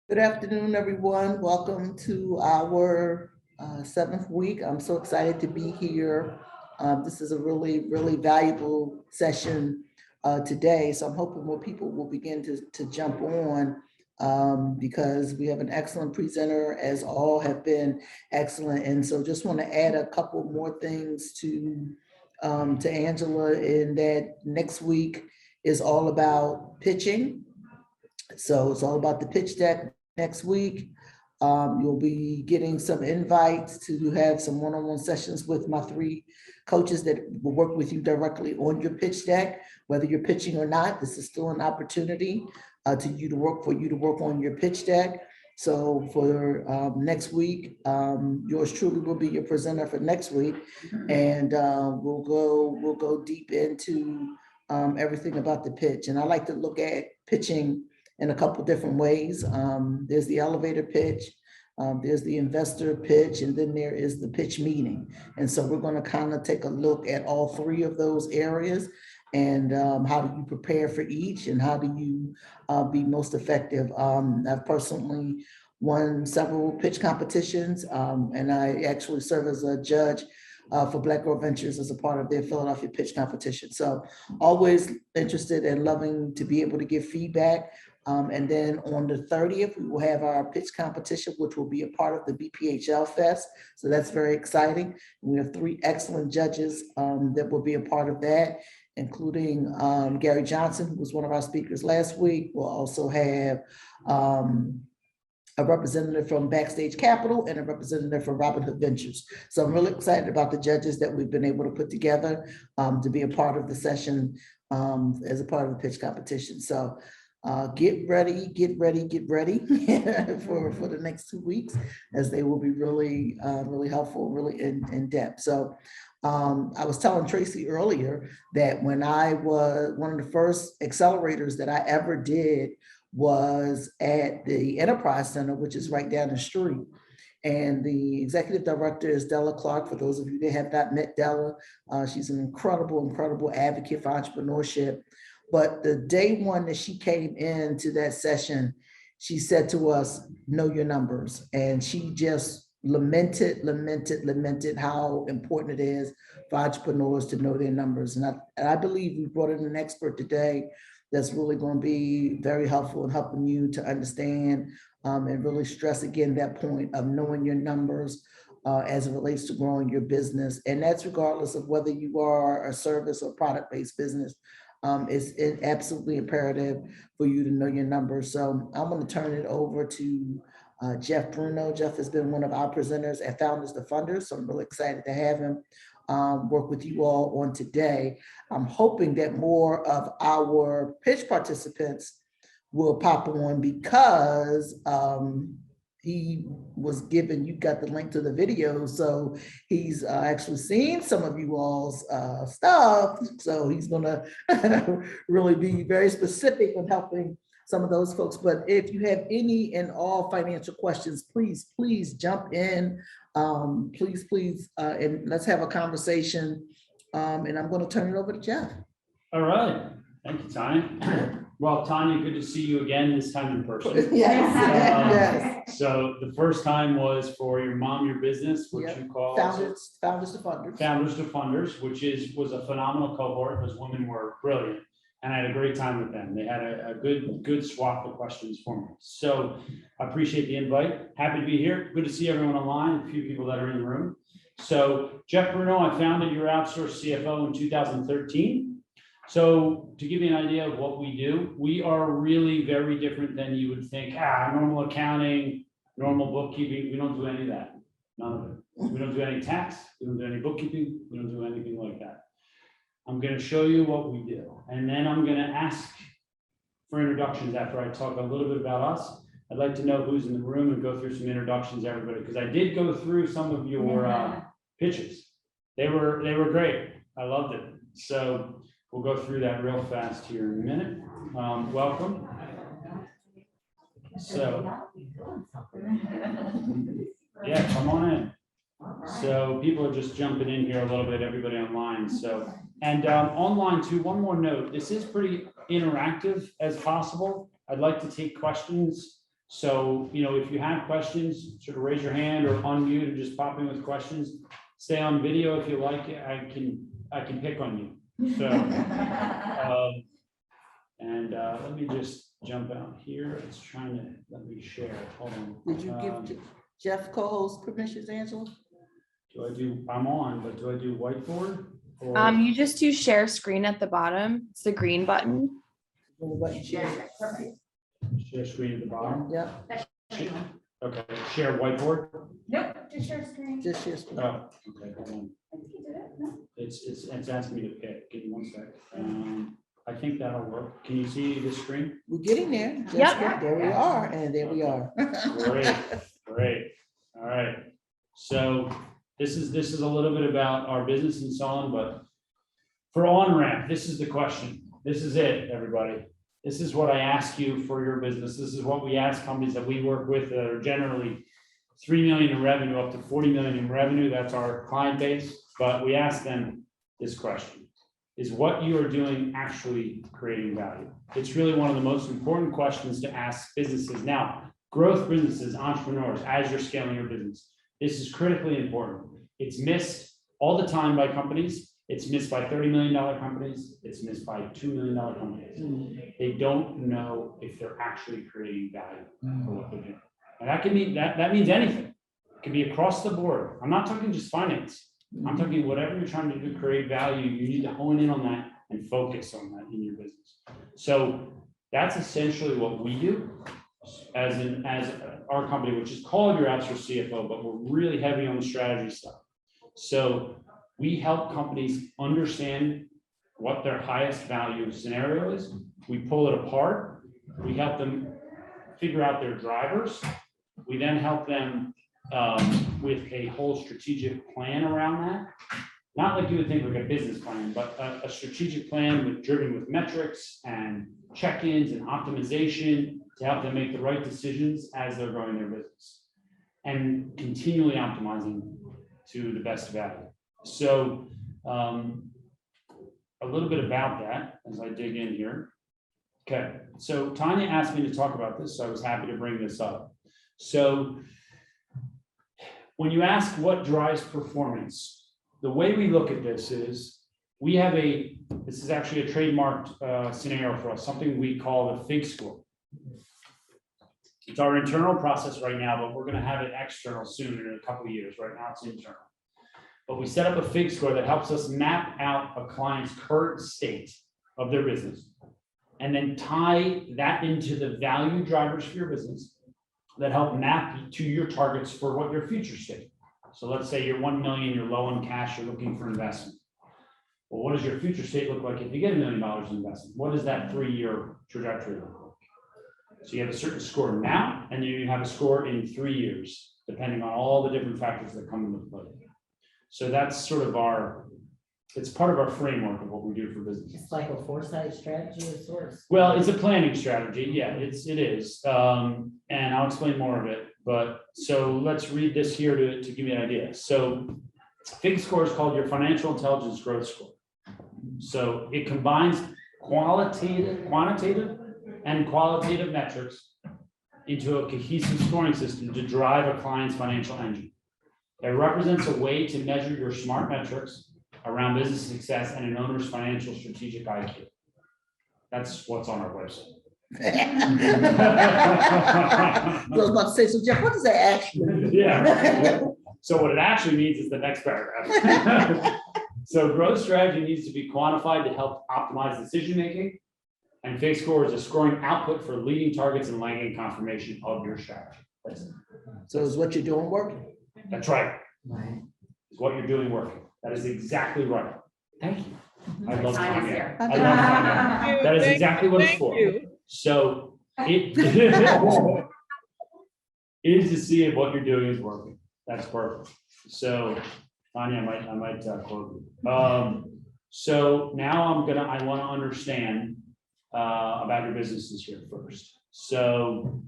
Good afternoon, everyone. Welcome to our seventh week. I'm so excited to be here. This is a really valuable session today. So I'm hoping more people will begin to jump on because we have an excellent presenter, as all have been excellent. And so just want to add a couple more things to Angela, in that next week is all about pitching. So it's all about the pitch deck next week. You'll be getting some invites to have some one-on-one sessions with my 3 coaches that will work with you directly on your pitch deck. Whether you're pitching or not, this is still an opportunity for you to work on your pitch deck. So for next week, yours truly will be your presenter for next week, and we'll go deep into everything about the pitch. And I like to look at pitching in a couple different ways. There's the elevator pitch, there's the investor pitch, and then there is the pitch meeting. And so we're going to kind of take a look at all 3 of those areas, and how do you prepare for each, and how do you be most effective. I've personally won several pitch competitions, and I actually serve as a judge for Black Girl Ventures as a part of their Philadelphia pitch competition. So always interested and loving to be able to give feedback. And then on the 30th, we will have our pitch competition, which will be a part of the BPHL Fest. So that's very exciting. We have 3 excellent judges that will be a part of that, including Gary Johnson, who was one of our speakers last week. We'll also have a representative from Backstage Capital and a representative from Robin Hood Ventures. So I'm really excited about the judges that we've been able to put together to be a part of the session as a part of the pitch competition. So get ready for the next 2 weeks, as they will be really helpful, really in depth. So I was telling Tracy earlier that when I was, one of the first accelerators that I ever did was at the Enterprise Center, which is right down the street. And the executive director is Della Clark. For those of you that have not met Della, she's an incredible advocate for entrepreneurship. But the day one that she came into that session, she said to us, know your numbers. And she just lamented how important it is for entrepreneurs to know their numbers. And I believe we brought in an expert today that's really going to be very helpful in helping you to understand and really stress again that point of knowing your numbers as it relates to growing your business. And that's regardless of whether you are a service or product-based business. It's absolutely imperative for you to know your numbers. So I'm going to turn it over to Jeff Bruno. Jeff has been one of our presenters at Founders to Funders, so I'm really excited to have him work with you all on today. I'm hoping that more of our pitch participants will pop on, because he was given, you got the link to the video, so he's actually seen some of you all's stuff, so he's gonna really be very specific on helping some of those folks. But if you have any and all financial questions, please jump in, please, and let's have a conversation, and I'm going to turn it over to Jeff. All right, thank you, Tanya. Well, Tanya, good to see you again, this time in person. Yes. So the first time was for your mom, your business, which you call Founders to Funders. Founders to Funders, which was a phenomenal cohort. Those women were brilliant, and I had a great time with them. They had a good swap of questions for me. So I appreciate the invite. Happy to be here. Good to see everyone online, a few people that are in the room. So Jeff Bruno, I founded your outsourced CFO in 2013. So to give you an idea of what we do, we are really very different than you would think. Normal accounting, normal bookkeeping. We don't do any of that. None of it. We don't do any tax. We don't do any bookkeeping. We don't do anything like that. I'm going to show you what we do, and then I'm going to ask for introductions after I talk a little bit about us. I'd like to know who's in the room and go through some introductions, everybody, because I did go through some of your pitches. They were great. I loved it. So we'll go through that real fast here in a minute. Welcome. So, yeah, come on in. So people are just jumping in here a little bit, everybody online. So, and online too, one more note, this is pretty interactive as possible. I'd like to take questions So, if you have questions, sort of raise your hand or unmute and just pop in with questions. Stay on video if you like. I can pick on you. So, let me just jump out here. It's trying to let me share. Hold on. Did you give Jeff co-host permissions, Angela? I'm on, but do I do whiteboard? Or? You just do share screen at the bottom. It's the green button. Share Screen at the bottom. Yep. Okay. Share whiteboard. Nope, just share screen. Just share screen. Oh, okay. Hold on. I think you did it, no? It's asking me to pick. Give me one sec. I think that'll work. Can you see the screen? We're getting there. Just Yep. There we are, and there we are. Great. All right. So this is a little bit about our business and so on, but for OnRamp, this is the question. This is it, everybody. This is what I ask you for your business. This is what we ask companies that we work with that are generally 3 million in revenue up to 40 million in revenue. That's our client base. But we ask them this question: is what you are doing actually creating value? It's really one of the most important questions to ask businesses. Now, growth businesses, entrepreneurs, as you're scaling your business, this is critically important. It's missed all the time by companies. It's missed by $30 million companies. It's missed by $2 million companies. They don't know if they're actually creating value for what they're doing. And that can mean that means anything. It can be across the board. I'm not talking just finance. I'm talking whatever you're trying to do to create value, you need to hone in on that and focus on that in your business. So that's essentially what we do as our company, which is called your outsourced CFO, but we're really heavy on the strategy stuff. So we help companies understand what their highest value scenario is. We pull it apart. We help them figure out their drivers. We then help them with a whole strategic plan around that. Not like you would think like a business plan, but a strategic plan driven with metrics and check-ins and optimization to help them make the right decisions as they're growing their business and continually optimizing to the best value. So a little bit about that as I dig in here. Okay, so Tanya asked me to talk about this, so I was happy to bring this up. So when you ask what drives performance, the way we look at this is we have this is actually a trademarked scenario for us, something we call the FIG score. It's our internal process right now, but we're going to have it external soon in a couple of years. Right now it's internal. But we set up a FIG score that helps us map out a client's current state of their business and then tie that into the value drivers for your business that help map to your targets for what your future state. So let's say you're 1 million, you're low on cash, you're looking for investment. Well, what does your future state look like if you get $1 million in investment? What does that 3-year trajectory look like? So you have a certain score now, and then you have a score in 3 years, depending on all the different factors that come into play. So that's sort of it's part of our framework of what we do for business. It's like a foresight strategy of sorts. Well, it's a planning strategy. Yeah, it is. And I'll explain more of it. But so let's read this here to give you an idea. So FIG score is called your financial intelligence growth score. So it combines quantitative and qualitative metrics into a cohesive scoring system to drive a client's financial engine. It represents a way to measure your smart metrics around business success and an owner's financial strategic IQ. That's what's on our website. I was about to say, so Jeff, what does that actually mean? Yeah. So what it actually means is the next paragraph. So growth strategy needs to be quantified to help optimize decision-making. And FIG score is a scoring output for leading targets and lagging confirmation of your strategy. So is what you're doing working? That's right. Right. Is what you're doing working. That is exactly right. Thank you. I love Tanya's Tanya. here. I love Tanya. That is exactly what it's for. So it is to see if what you're doing is working. That's perfect. So Tanya, I might quote you. So now I want to understand about your businesses here first. So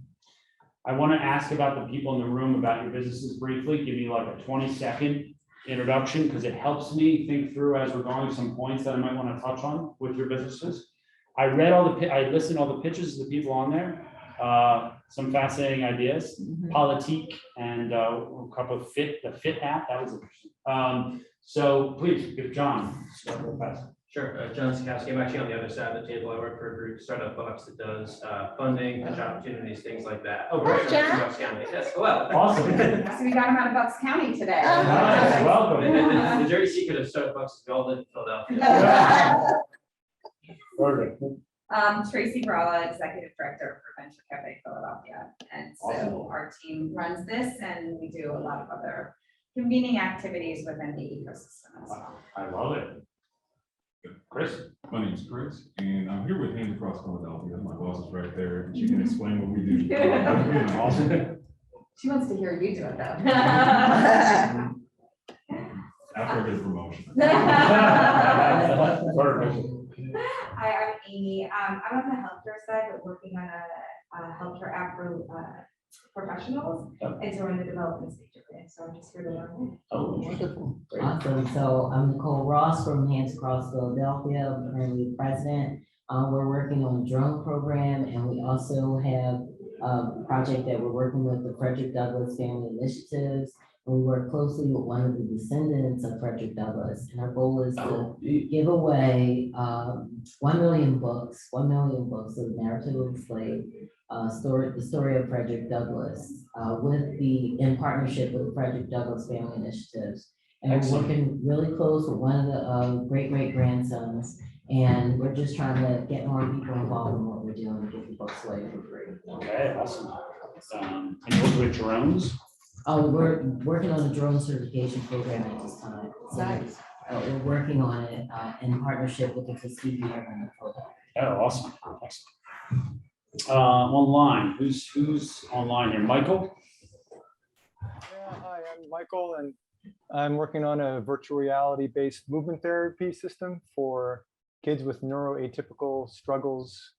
I want to ask about the people in the room about your businesses briefly, give you like a 20-second introduction because it helps me think through as we're going some points that I might want to touch on with your businesses. I listened to all the pitches of the people on there, some fascinating ideas, politique, and a couple of the Fit app, that was interesting. So please give John, start real fast. Sure, John Sikowski, I'm actually on the other side of the table. I work for a group, Startup Box, that does funding, pitch opportunities, things like that. Oh, great. Bucks County. Yes, hello. Awesome. So we got him out of Bucks County today. Nice, welcome. The dirty secret of Startup Box is we all live in Philadelphia. Perfect. Tracy Brala, Executive Director for Venture Café Philadelphia. And so Awesome. our team runs this and we do a lot of other convening activities within the ecosystem as well. I love it. Chris? My name's Chris, and I'm here with Hands Across Philadelphia. My boss is right there, and she can explain what we do. Awesome. She wants to hear you do it though. After I get a promotion. Perfect. Hi, I'm Amy. I'm on the healthcare side, but working on a healthcare app for professionals. And so we're in the development stage of it. So I'm just here to learn. Oh, Wonderful. Great. Awesome. So I'm Nicole Ross from Hands Across Philadelphia. I'm currently president. We're working on a drone program, and we also have a project that we're working with the Frederick Douglass Family Initiatives. And we work closely with one of the descendants of Frederick Douglass. And our goal is to give away 1 million books of the narrative of the slave, the story of Frederick Douglass, in partnership with the Frederick Douglass Family Initiatives. And Excellent. we're working really close with one of the great-great-grandsons, and we're just trying to get more people involved in what we're doing to give the books away for free. Okay, awesome. And work with drones? We're working on a drone certification program at this time. So, Nice. we're working on it in partnership with the Tuskegee Airmen of Philadelphia. Oh, awesome. Excellent. Online, who's online here? Michael? Yeah, hi, I'm Michael, and I'm working on a virtual reality-based movement therapy system for kids with neuroatypical struggles.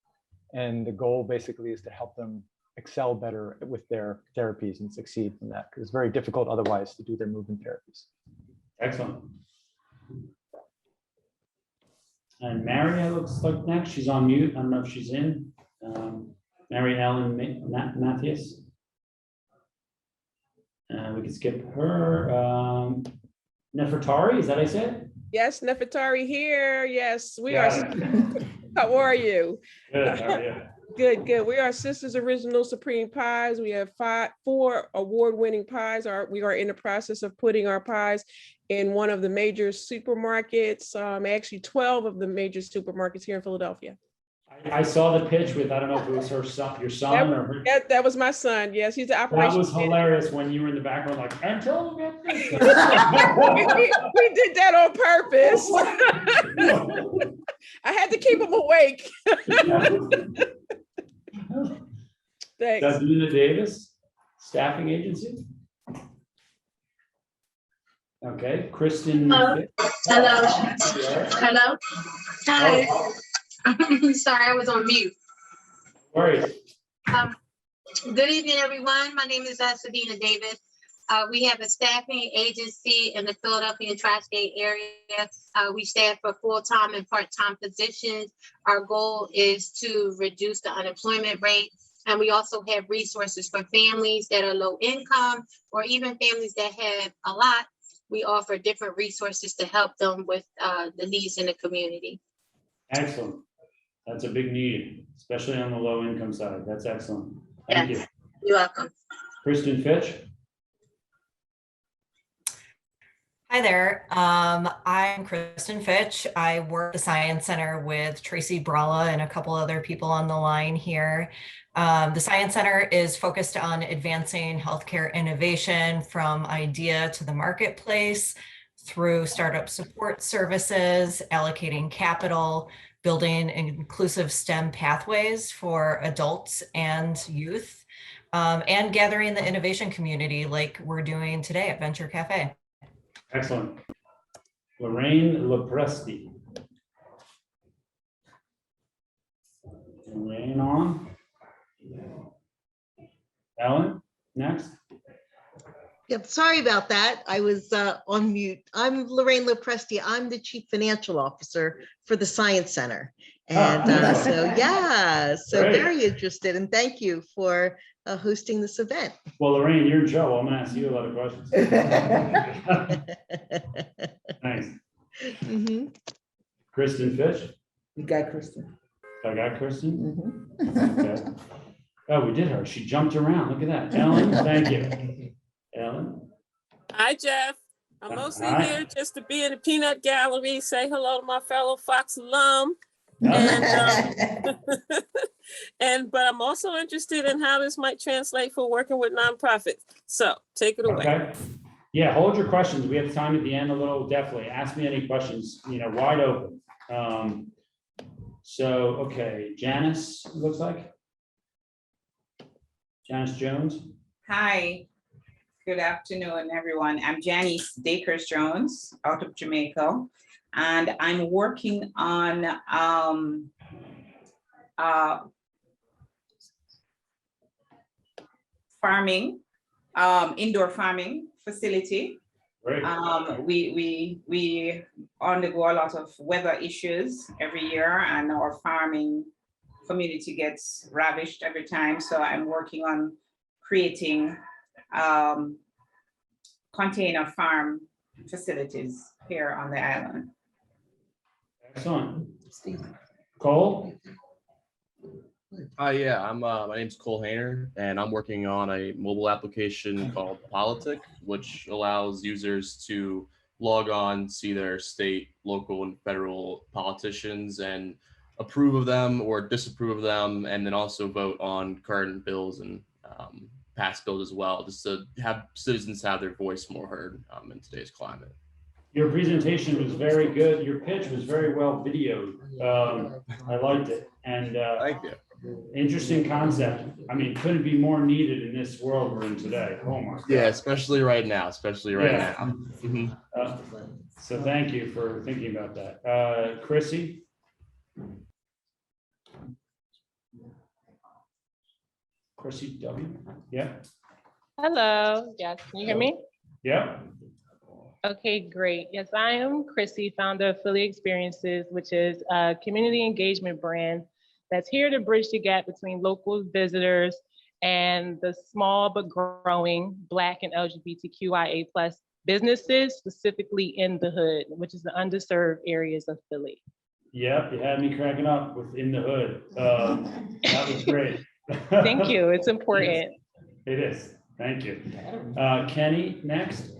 And the goal basically is to help them excel better with their therapies and succeed from that, because it's very difficult otherwise to do their movement therapies. Excellent. And Mary, it looks like next. She's on mute. I don't know if she's in. Mary Ellen Mathias. We can skip her. Nefertari, is that what I said? Yes, Nefertari here. Yes, we Got are. it. How are you? Good, how are you? Good, good. We are Sisters Original Supreme Pies. We have 4 award-winning pies. We are in the process of putting our pies in one of the major supermarkets, actually 12 of the major supermarkets here in Philadelphia. I saw the pitch with, I don't know if it was your son or her. That was my son. Yes, he's the That operations was manager. hilarious when you were in the background, like, and tell them get this. We did that on purpose. I had to keep him awake. Thanks. That's Bruno Davis, staffing agency. Okay, Kristen. Hello. Hello. Hi. Sorry, I was on mute. Worries. Good evening, everyone. My name is Sabina Davis. We have a staffing agency in the Philadelphia and tri-state area. We staff for full-time and part-time positions. Our goal is to reduce the unemployment rate. And we also have resources for families that are low income or even families that have a lot. We offer different resources to help them with the needs in the community. Excellent. That's a big need, especially on the low income side. That's excellent. Thank you. You're welcome. Kristen Fitch. Hi there. I'm Kristen Fitch. I work at the Science Center with Tracy Brala and a couple other people on the line here. The Science Center is focused on advancing healthcare innovation from idea to the marketplace through startup support services, allocating capital, building inclusive STEM pathways for adults and youth, and gathering the innovation community like we're doing today at Venture Café. Excellent. Lorraine Lepresti. Lorraine on. Ellen, next. Yep, sorry about that. I was on mute. I'm Lorraine Lepresti. I'm the Chief Financial Officer for the Science Center. And so, yeah, so Great. very interested, and thank you for hosting this event. Well, Lorraine, you're in trouble. I'm gonna ask you a lot of questions. Nice. Mhm. Kristen Fitch. You got Kristen. I got Kristen. Mhm. Okay. Oh, we did her. She jumped around. Look at that. Ellen, thank you. Ellen. Hi, Jeff. I'm mostly Hi. here just to be in the peanut gallery, say hello to my fellow Fox alum. And, but I'm also interested in how this might translate for working with nonprofits. So take it away. Okay. Yeah, hold your questions. We have time at the end a little, definitely. Ask me any questions, wide open. So, okay, Janice, it looks like. Janice Jones. Hi, good afternoon, everyone. I'm Janice Dakers Jones out of Jamaica, and I'm working on farming, indoor farming facility. Great. We undergo a lot of weather issues every year, and our farming community gets ravished every time. So I'm working on creating container farm facilities here on the island. Excellent. Cole? Yeah, my name's Cole Hayner, and I'm working on a mobile application called Politic, which allows users to log on, see their state, local, and federal politicians and approve of them or disapprove of them, and then also vote on current bills and past bills as well, just to have citizens have their voice more heard in today's climate. Your presentation was very good. Your pitch was very well videoed. I liked it. And thank you. Interesting concept. I mean, couldn't be more needed in this world we're in today. Oh my God. Yeah, especially right now. Now. Mm-hmm. So thank you for thinking about that. Chrissy? Chrissy W. Yeah. Hello. Yes. Can you hear me? Yeah. Okay, great. Yes, I am Chrissy, founder of Philly Experiences, which is a community engagement brand that's here to bridge the gap between local visitors and the small but growing Black and LGBTQIA+ businesses, specifically in the hood, which is the underserved areas of Philly. Yep, you had me cracking up with In the Hood. That was great. Thank you. It's important. It is. Thank you. Kenny, next.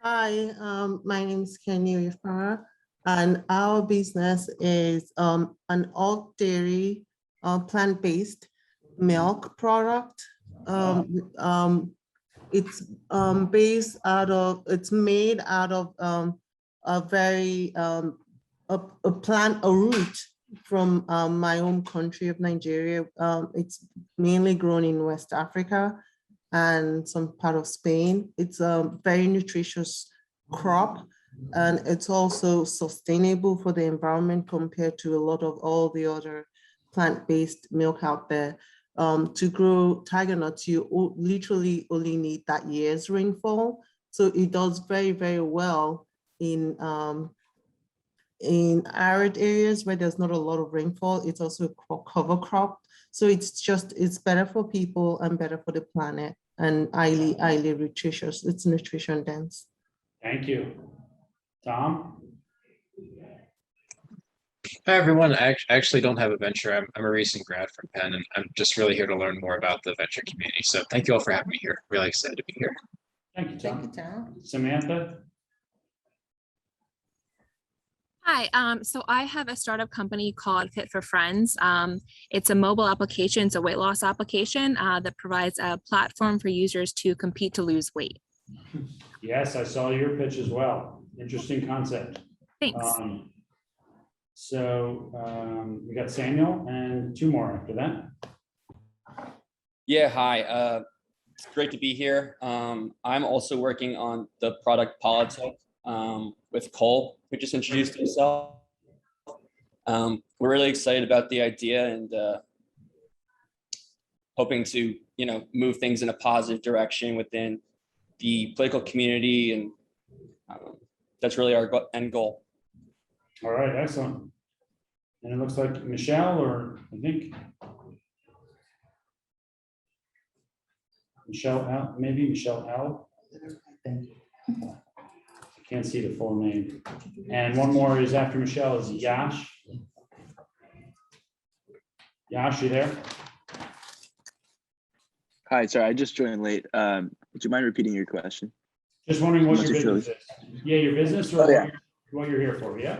Hi, my name is Kenny Rifara, and our business is an alt dairy plant-based milk product. It's made out of a very a root from my home country of Nigeria. It's mainly grown in West Africa and some part of Spain. It's a very nutritious crop, and it's also sustainable for the environment compared to a lot of all the other plant-based milk out there. To grow tiger nuts, you literally only need that year's rainfall. So it does very, very well in arid areas where there's not a lot of rainfall. It's also a cover crop. So it's better for people and better for the planet, and highly nutritious. It's nutrition dense. Thank you. Tom? Hi, everyone. I actually don't have a venture. I'm a recent grad from Penn, and I'm just really here to learn more about the venture community. So thank you all for having me here. Really excited to be here. Thank you, Tom. Thank you, Tom. Samantha? Hi, so I have a startup company called Fit for Friends. It's a mobile application, it's a weight loss application that provides a platform for users to compete to lose weight. Yes, I saw your pitch as well. Interesting concept. Thanks. We got Samuel and two more after that. Yeah, hi. It's great to be here. I'm also working on the product Politic with Cole, who just introduced himself. We're really excited about the idea and hoping to, move things in a positive direction within the political community, and that's really our end goal. All right, excellent. And it looks like Michelle, or I think Michelle L, maybe Michelle L. I can't see the full name. And one more is after Michelle is Yash. Yash, you there? Hi, sorry, I just joined late. Would you mind repeating your question? Just wondering what Not your too business is. Yeah, your business or Oh, yeah. what you're here for, yeah?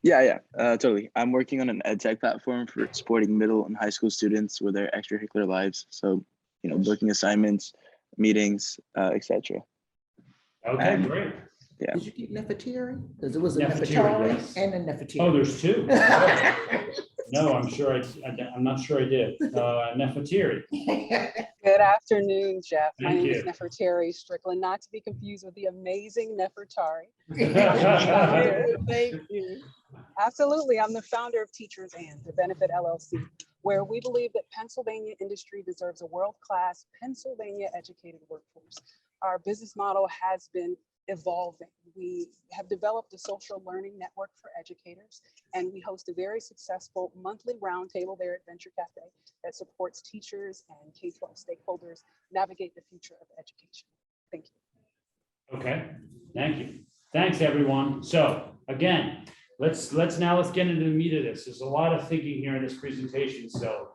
Yeah, totally. I'm working on an ed tech platform for supporting middle and high school students with their extracurricular lives. So, booking assignments, meetings, etc. Okay, great. Yeah. Did you get Nefertari? Because it was a Nefertari, Nefertari yes. and a Nefertari. Oh, there's two. No, I'm sure I'm not sure I did. Nefertiri. Good afternoon, Jeff. My Thank name is you. Nefertari Strickland, not to be confused with the amazing Nefertari. Thank you. Absolutely. I'm the founder of Teachers and the Benefit LLC, where we believe that Pennsylvania industry deserves a world-class Pennsylvania educated workforce. Our business model has been evolving. We have developed a social learning network for educators, and we host a very successful monthly roundtable there at Venture Café that supports teachers and K-12 stakeholders navigate the future of education. Thank you. Okay, thank you. Thanks, everyone. So again, let's get into the meat of this. There's a lot of thinking here in this presentation. So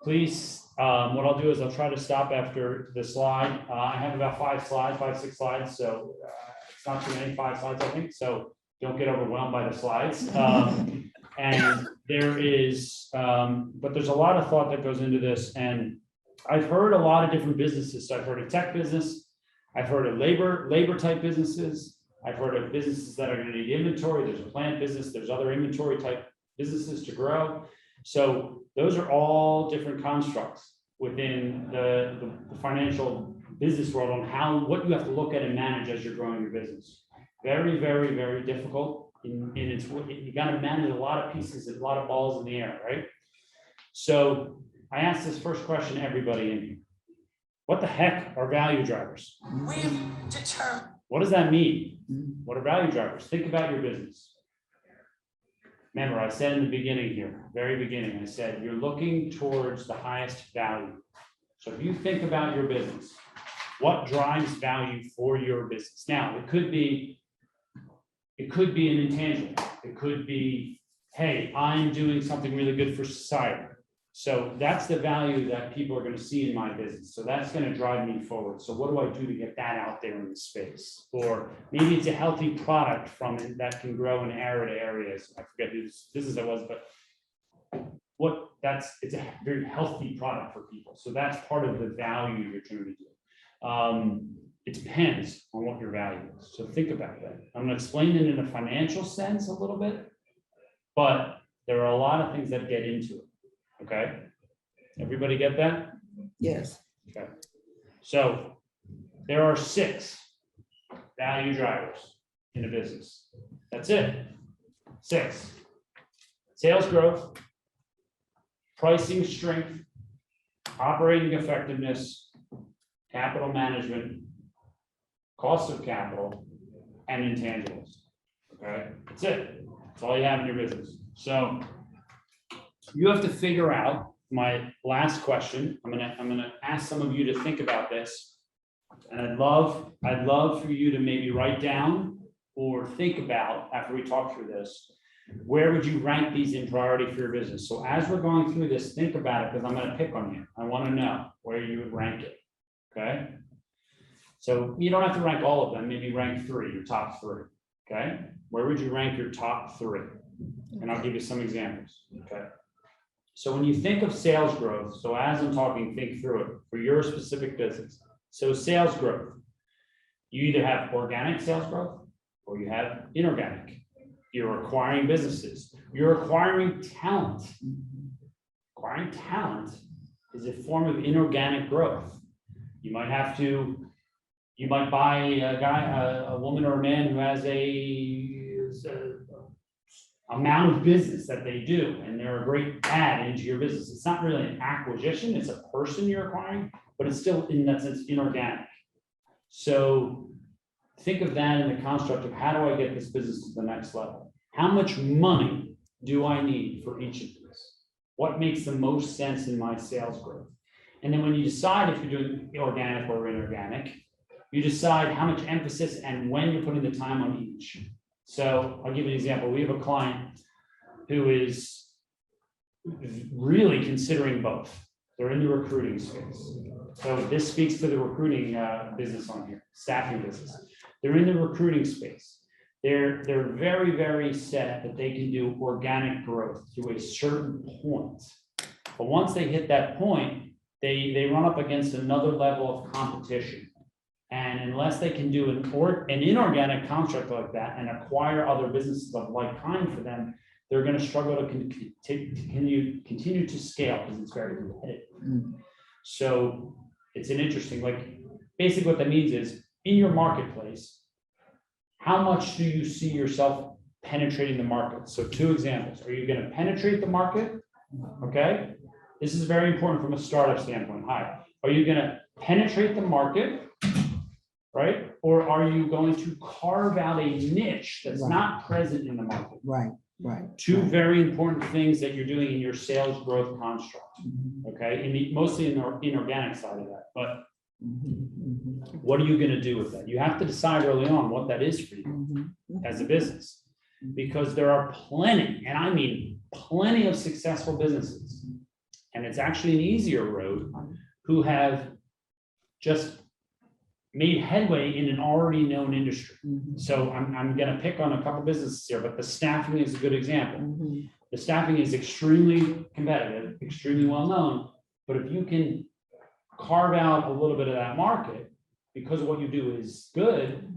please, what I'll do is I'll try to stop after the slide. I have about 5, 6 slides. So it's not too many, 5 slides, I think. So don't get overwhelmed by the slides. And there is, but there's a lot of thought that goes into this. And I've heard a lot of different businesses. So I've heard a tech business. I've heard of labor type businesses. I've heard of businesses that are going to need inventory. There's a plant business. There's other inventory type businesses to grow. So those are all different constructs within the financial business world on what you have to look at and manage as you're growing your business. Very, very, very difficult. You got to manage a lot of pieces and a lot of balls in the air, right? So I asked this first question to everybody in here. What the heck are value drivers? What does that mean? What are value drivers? Think about your business. Remember, I said in the beginning here, very beginning, I said, you're looking towards the highest value. So if you think about your business, what drives value for your business? Now, it could be an intangible. It could be, hey, I'm doing something really good for society. So that's the value that people are going to see in my business. So that's going to drive me forward. So what do I do to get that out there in the space? Or maybe it's a healthy product from it that can grow in arid areas. I forget whose business it was, but it's a very healthy product for people. So that's part of the value you're trying to do. It depends on what your value is. So think about that. I'm going to explain it in a financial sense a little bit, but there are a lot of things that get into it. Okay, everybody get that? Yes. Okay, so there are 6 value drivers in a business. That's it. 6. Sales growth, pricing strength, operating effectiveness, capital management, cost of capital, and intangibles. Okay, that's it. That's all you have in your business. So you have to figure out my last question. I'm gonna ask some of you to think about this, and I'd love for you to maybe write down or think about after we talk through this. Where would you rank these in priority for your business? So as we're going through this, think about it because I'm going to pick on you. I want to know where you would rank it. Okay. So you don't have to rank all of them. Maybe rank 3, your top 3. Okay. Where would you rank your top 3? And I'll give you some examples. Okay. So when you think of sales growth, so as I'm talking, think through it for your specific business. So sales growth, you either have organic sales growth or you have inorganic. You're acquiring businesses. You're acquiring talent. Acquiring talent is a form of inorganic growth. You might buy a woman or a man who has a amount of business that they do, and they're a great add into your business. It's not really an acquisition, it's a person you're acquiring, but it's still in that sense inorganic. So think of that in the construct of how do I get this business to the next level? how much money do I need for each of these? What makes the most sense in my sales growth? And then when you decide if you're doing organic or inorganic, you decide how much emphasis and when you're putting the time on each. So I'll give you an example. We have a client who is really considering both. They're in the recruiting space. So this speaks to the recruiting business on here, staffing business. They're in the recruiting space. They're very, very set that they can do organic growth to a certain point. But once they hit that point, they run up against another level of competition. And unless they can do an inorganic construct like that and acquire other businesses of like kind for them, they're going to struggle to continue to scale because it's very competitive. So it's an interesting, like, basically what that means is in your marketplace, how much do you see yourself penetrating the market? So 2 examples. Are you going to penetrate the market? Okay. This is very important from a startup standpoint. Hi. Are you going to penetrate the market? Right? Or are you going to carve out a niche that's not present in the market? Right. 2 very important things that you're doing in your sales growth construct. Okay, mostly in the inorganic side of that. But what are you going to do with that? You have to decide early on what that is for you as a business, because there are plenty, and I mean plenty of successful businesses, and it's actually an easier road, who have just made headway in an already known industry. So I'm going to pick on a couple businesses here, but the staffing is a good example. The staffing is extremely competitive, extremely well known, but if you can carve out a little bit of that market because what you do is good,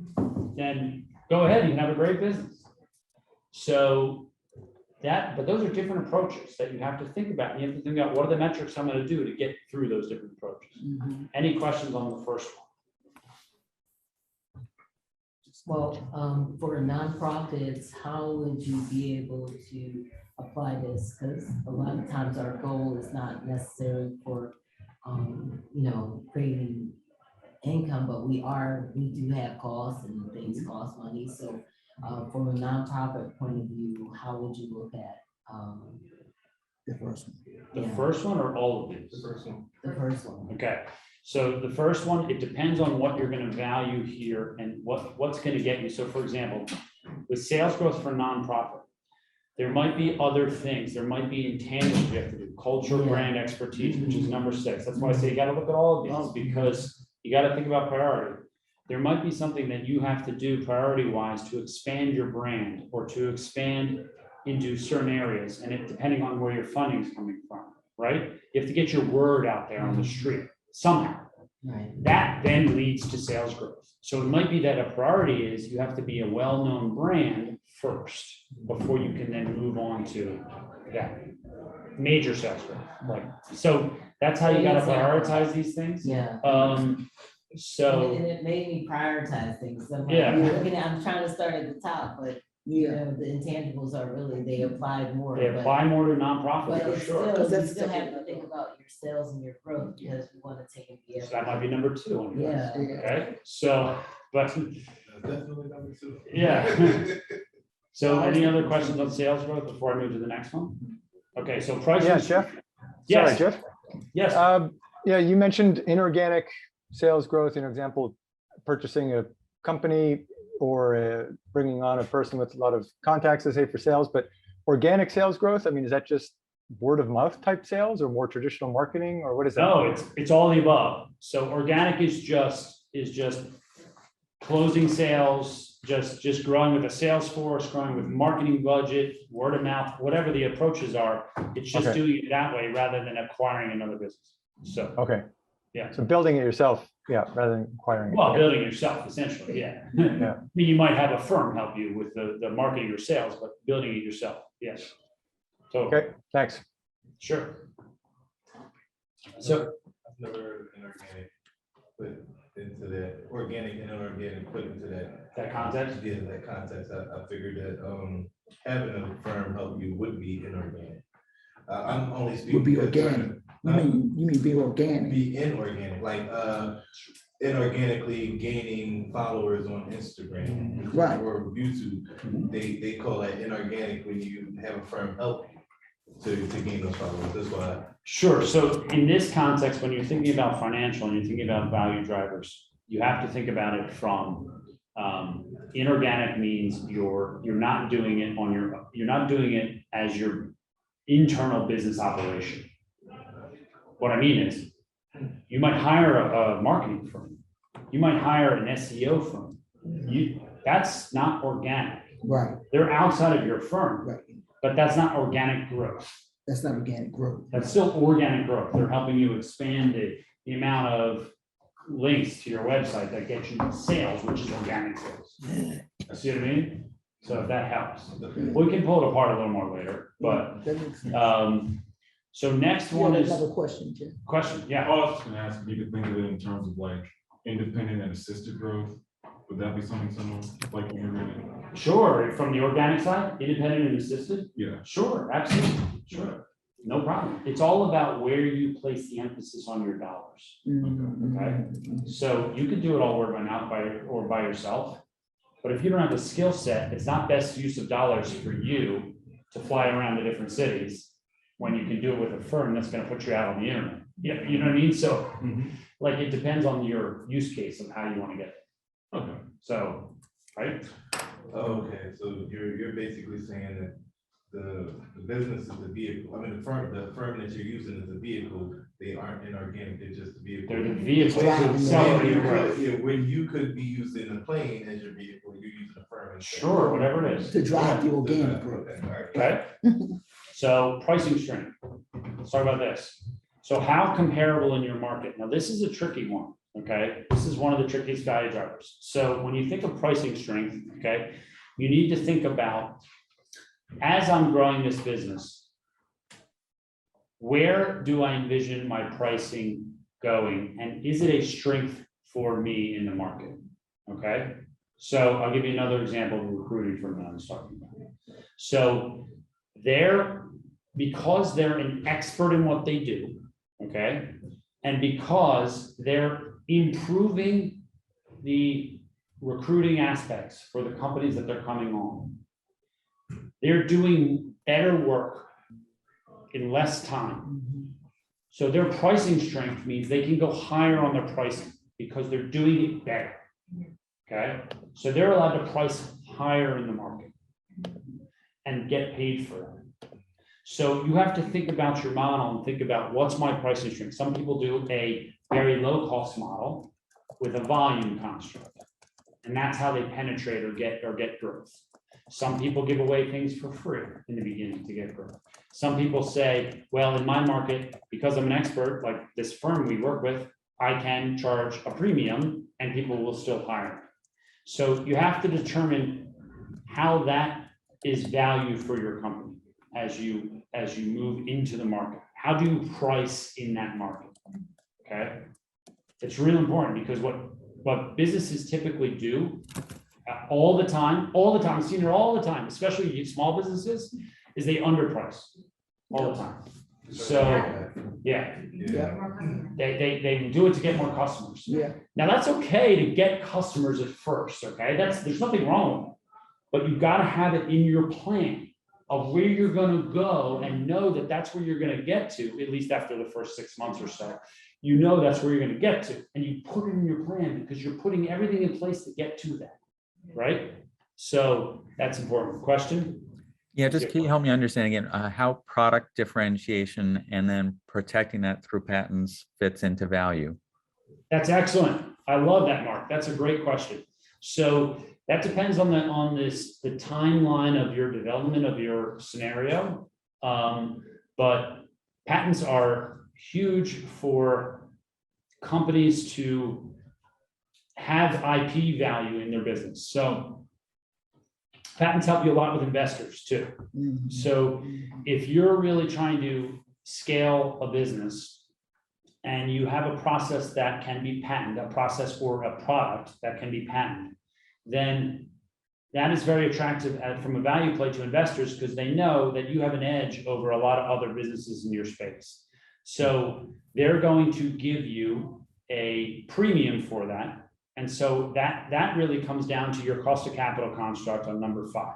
then go ahead, you can have a great business. So but those are different approaches that you have to think about. And you have to think about what are the metrics I'm going to do to get through those different approaches. Any questions on the first one? Well, for nonprofits, how would you be able to apply this? Because a lot of times our goal is not necessarily for, creating income, but we do have costs and things cost money. So from a nonprofit point of view, how would you look at the first one? The first one or all of these? The first one. Okay. So the first one, it depends on what you're going to value here and what's going to get you. So for example, with sales growth for nonprofit, there might be other things. There might be intangibles you have to do, culture, brand expertise, which is number 6. That's why I say you got to look at all of these because you got to think about priority. There might be something that you have to do priority-wise to expand your brand or to expand into certain areas, and it depending on where your funding is coming from, right? You have to get your word out there on the street somehow. That then leads to sales growth. So it might be that a priority is you have to be a well-known brand first before you can then move on to that major sales growth. So that's how you got to prioritize these things. So and it made me prioritize things. So I'm trying to start at the top, but the intangibles are really, they apply more. They apply more to nonprofit but for sure. Still, you still have to think about your sales and your growth because we want to take it. So that might be number 2 on your list. Yeah. Okay. So, but So any other questions on sales growth before I move to the next one? Okay. So price. Yeah, Jeff. Yes. Sorry, Jeff. Yes. You mentioned inorganic sales growth. An example, purchasing a company or bringing on a person with a lot of contacts to say for sales, but organic sales growth, I mean, is that just word of mouth type sales or more traditional marketing, or what is that? No, it's all the above. So organic is just closing sales, just growing with a sales force, growing with marketing budget, word of mouth, whatever the approaches are. It's just doing it that way rather than acquiring another business. So so building it yourself, rather than acquiring it. Well, building it yourself, essentially, I mean, you might have a firm help you with the marketing or sales, but building it yourself, yes. So okay, thanks. Sure. So I've never heard inorganic put into that, organic and inorganic put into that context. Yeah, that context. I figured that having a firm help you would be inorganic. I'm only speaking. Would be organic. You mean be organic? Be inorganic, like inorganically gaining followers on Instagram, Right. or YouTube. They call that inorganic when you have a firm help you to gain those followers. That's why. Sure. So in this context, when you're thinking about financial and you're thinking about value drivers, you have to think about it from inorganic means you're not doing it on you're not doing it as your internal business operation. What I mean is, you might hire a marketing firm, you might hire an SEO firm. That's not organic. Right. They're outside of your firm, Right. but that's not organic growth. That's not organic growth. That's still organic growth. They're helping you expand the amount of links to your website that get you sales, which is organic sales. See what I mean? So if that helps, we can pull it apart a little more later, but so next one is another question, Jim. Question, yeah. I was just gonna ask if you could think of it in terms of like independent and assisted growth. Would that be something similar, like when you're really? Sure, from the organic side, independent and assisted? Yeah. Sure, absolutely, sure. No problem. It's all about where you place the emphasis on your dollars. Okay, so you can do it all word by mouth or by yourself, but if you don't have the skill set, it's not best use of dollars for you to fly around to different cities when you can do it with a firm that's going to put you out on the internet. Yeah, you know what I mean? So like it depends on your use case of how you want to get it. Okay. So, right? Okay, so you're basically saying that the business is the vehicle. I mean, the firm that you're using is the vehicle. They aren't inorganic, they're just the vehicle. They're the vehicle to accelerate your growth. Yeah, when you could be using a plane as your vehicle, you're using a firm. Sure, whatever it is. To drive the organic growth. Okay. So pricing strength. Let's talk about this. So how comparable in your market? Now, this is a tricky one. Okay. This is one of the trickiest value drivers. So when you think of pricing strength, okay, you need to think about, as I'm growing this business, where do I envision my pricing going? And is it a strength for me in the market? Okay. So I'll give you another example of recruiting firm that I was talking about. So because they're an expert in what they do, okay, and because they're improving the recruiting aspects for the companies that they're coming on, they're doing better work in less time. So their pricing strength means they can go higher on their pricing because they're doing it better. Okay, so they're allowed to price higher in the market and get paid for it. So you have to think about your model and think about what's my pricing strength. Some people do a very low cost model with a volume construct, and that's how they penetrate or get growth. Some people give away things for free in the beginning to get growth. Some people say, well, in my market, because I'm an expert, like this firm we work with, I can charge a premium and people will still hire me. So you have to determine how that is value for your company as you move into the market. How do you price in that market? Okay, it's really important because what businesses typically do all the time, I've seen it all the time, especially small businesses, is they underprice all the time. So yeah, they do it to get more customers. Yeah. Now that's okay to get customers at first. Okay, there's nothing wrong with it, but you've got to have it in your plan of where you're going to go and know that that's where you're going to get to, at least after the first 6 months or so. You know that's where you're going to get to, and you put it in your plan because you're putting everything in place to get to that, right? So that's important. Question? Yeah, just can you help me understand again how product differentiation and then protecting that through patents fits into value? That's excellent. I love that, Mark. That's a great question. So that depends on the timeline of your development of your scenario. But patents are huge for companies to have IP value in their business. So patents help you a lot with investors too. So if you're really trying to scale a business and you have a process that can be patented, a process or a product that can be patented, then that is very attractive from a value play to investors because they know that you have an edge over a lot of other businesses in your space. So they're going to give you a premium for that. And so that really comes down to your cost of capital construct on number 5.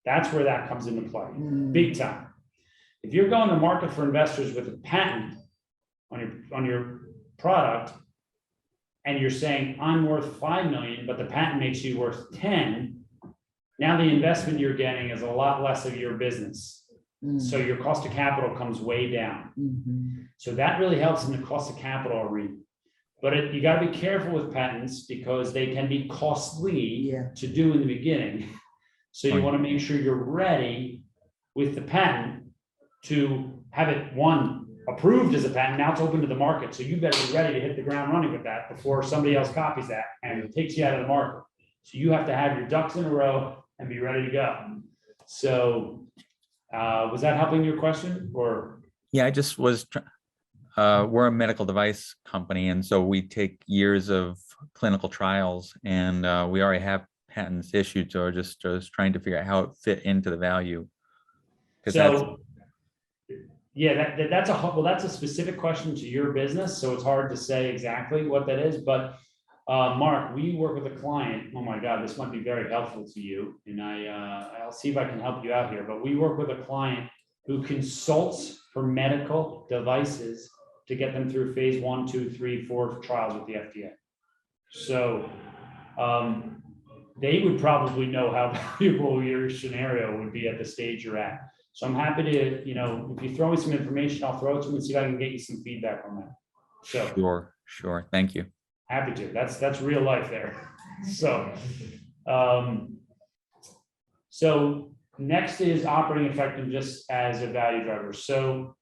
That's where that comes into play, big time. If you're going to market for investors with a patent on your product, and you're saying, I'm worth 5 million, but the patent makes you worth 10, now the investment you're getting is a lot less of your business. So your cost of capital comes way down. So that really helps in the cost of capital arena. But you got to be careful with patents because they can be costly to do in the beginning. So you want to make sure you're ready with the patent to have it, one, approved as a patent. Now it's open to the market. So you better be ready to hit the ground running with that before somebody else copies that and takes you out of the market. So you have to have your ducks in a row and be ready to go. So was that helping your question or? Yeah, I just was, we're a medical device company. And so we take years of clinical trials and we already have patents issued. So we're just trying to figure out how it fit into the value. So yeah, that's a specific question to your business. So it's hard to say exactly what that is, but Mark, we work with a client. Oh my God, this might be very helpful to you. And I'll see if I can help you out here, but we work with a client who consults for medical devices to get them through phase 1, 2, 3, 4 trials with the FDA. So they would probably know how valuable your scenario would be at the stage you're at. So I'm happy to, if you throw me some information, I'll throw it to them and see if I can get you some feedback on that. So Sure. Thank you. Happy to. That's real life there. So, so next is operating effectiveness as a value driver. So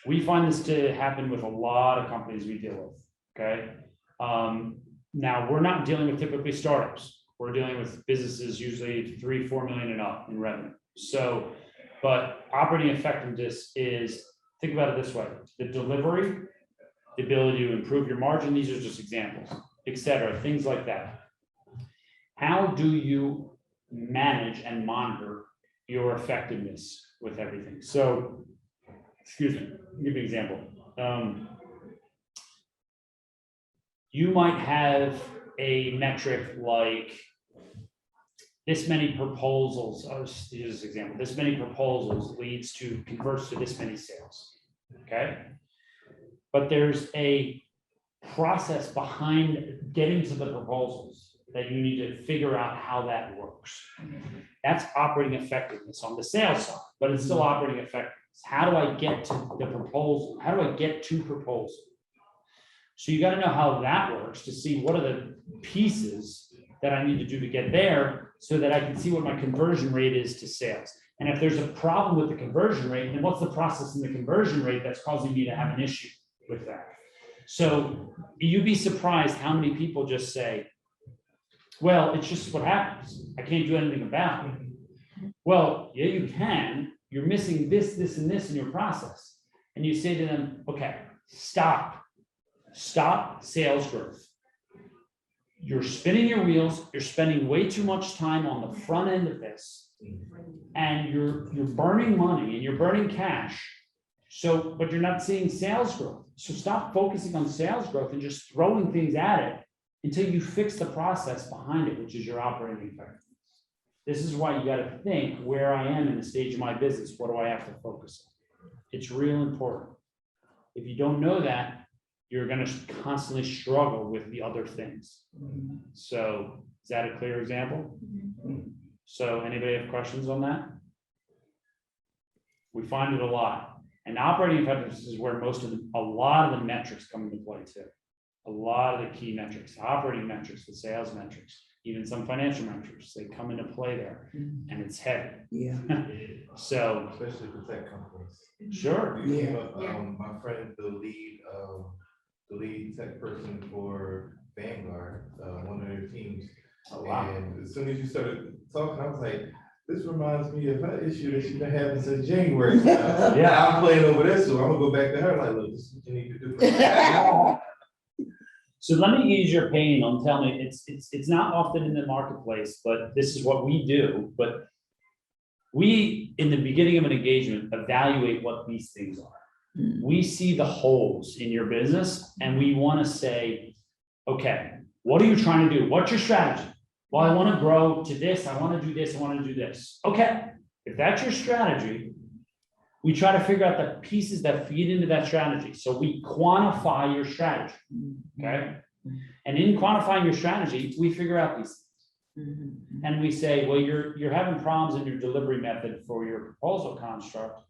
we find this to happen with a lot of companies we deal with. Okay. Now we're not dealing with typically startups. We're dealing with businesses usually 3, 4 million and up in revenue. So, but operating effectiveness is, think about it this way: the delivery, the ability to improve your margin. These are just examples, et cetera, things like that. How do you manage and monitor your effectiveness with everything? So, excuse me, I'll give you an example. You might have a metric like this many proposals, I'll just use this example, this many proposals converts to this many sales, okay? But there's a process behind getting to the proposals that you need to figure out how that works. That's operating effectiveness on the sales side, but it's still operating effectiveness. How do I get to the proposal? How do I get to proposal? So you got to know how that works to see what are the pieces that I need to do to get there so that I can see what my conversion rate is to sales. And if there's a problem with the conversion rate, then what's the process in the conversion rate that's causing me to have an issue with that? So you'd be surprised how many people just say, well, it's just what happens. I can't do anything about it. Well, yeah, you can. You're missing this, this, and this in your process. And you say to them, okay, stop sales growth. You're spinning your wheels. You're spending way too much time on the front end of this, and you're burning money and you're burning cash. So, but you're not seeing sales growth. So stop focusing on sales growth and just throwing things at it until you fix the process behind it, which is your operating effectiveness. This is why you got to think where I am in the stage of my business. What do I have to focus on? It's real important. If you don't know that, you're going to constantly struggle with the other things. So is that a clear example? So anybody have questions on that? We find it a lot. And operating effectiveness is where a lot of the metrics come into play too. A lot of the key metrics, operating metrics, the sales metrics, even some financial metrics, they come into play there, and it's heavy. Yeah. So especially for tech companies. Sure. My friend, the lead tech person for Vanguard, one of their teams. Oh, wow. And as soon as you started talking, I was like, this reminds me of her issue that she's been having since January. Yeah, I'm playing over this, so I'm gonna go back to her like, look, this is what you need to do. So let me ease your pain on telling me it's not often in the marketplace, but this is what we do. But we, in the beginning of an engagement, evaluate what these things are. We see the holes in your business and we want to say, okay, what are you trying to do? What's your strategy? Well, I want to grow to this. I want to do this. I want to do this. Okay. If that's your strategy, we try to figure out the pieces that feed into that strategy. So we quantify your strategy. Okay. And in quantifying your strategy, we figure out these things. And we say, well, you're having problems in your delivery method for your proposal construct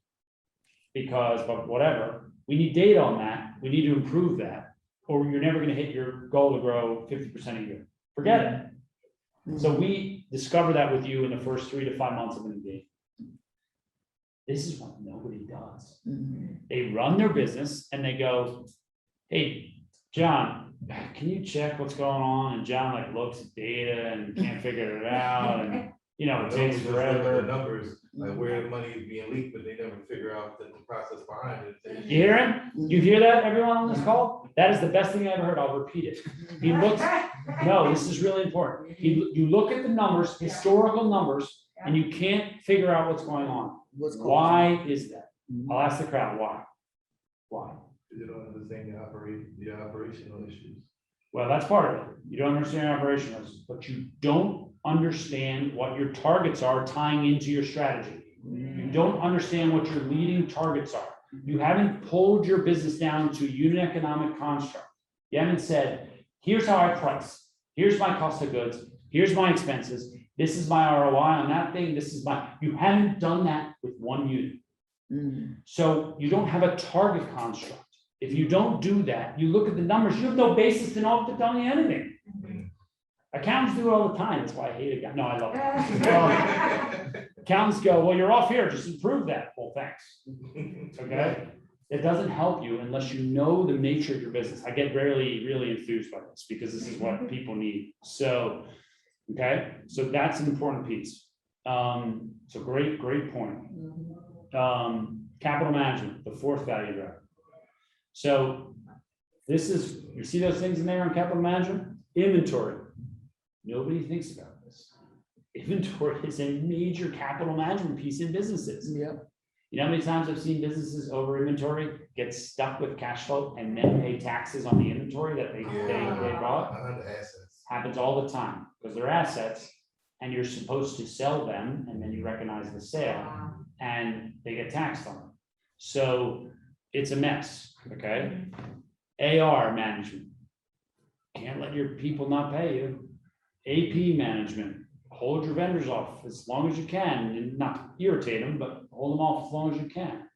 because, but whatever, we need data on that. We need to improve that, or you're never going to hit your goal to grow 50% a year. Forget it. So we discover that with you in the first 3 to 5 months of an engagement. This is what nobody does. They run their business and they go, hey, John, can you check what's going on? And John like looks at data and can't figure it out. And you know, it takes The forever. numbers, like where the money is being leaked, but they never figure out the process behind it. You hear him? You hear that, everyone on this call? That is the best thing I ever heard. I'll repeat it. He looks, no, this is really important. You look at the numbers, historical numbers, and you can't figure out what's going on. Why is that? I'll ask the crowd, why? Why? You don't understand the operational issues. Well, that's part of it. You don't understand your operations, but you don't understand what your targets are tying into your strategy. You don't understand what your leading targets are. You haven't pulled your business down to a unit economic construct. You haven't said, here's how I price. Here's my cost of goods. Here's my expenses. This is my ROI on that thing. This is my, you haven't done that with one unit. So you don't have a target construct. If you don't do that, you look at the numbers, you have no basis to know to tell you anything. Accountants do it all the time. That's why I hate it. No, I love it. Accountants go, well, you're off here. Just improve that. Well, thanks. Okay. It doesn't help you unless you know the nature of your business. I get really enthused by this because this is what people need. So, okay. So that's an important piece. So great point. Capital management, the fourth value driver. So this is, you see those things in there on capital management? Inventory. Nobody thinks about this. Inventory is a major capital management piece in businesses. Yep. You know how many times I've seen businesses over inventory get stuck with cash flow and then pay taxes on the inventory that they bought? Happens all the time because they're assets and you're supposed to sell them and then you recognize the sale and they get taxed on them. So it's a mess, okay? AR management. Can't let your people not pay you. AP management. Hold your vendors off as long as you can and not irritate them, but hold them off as long as you can.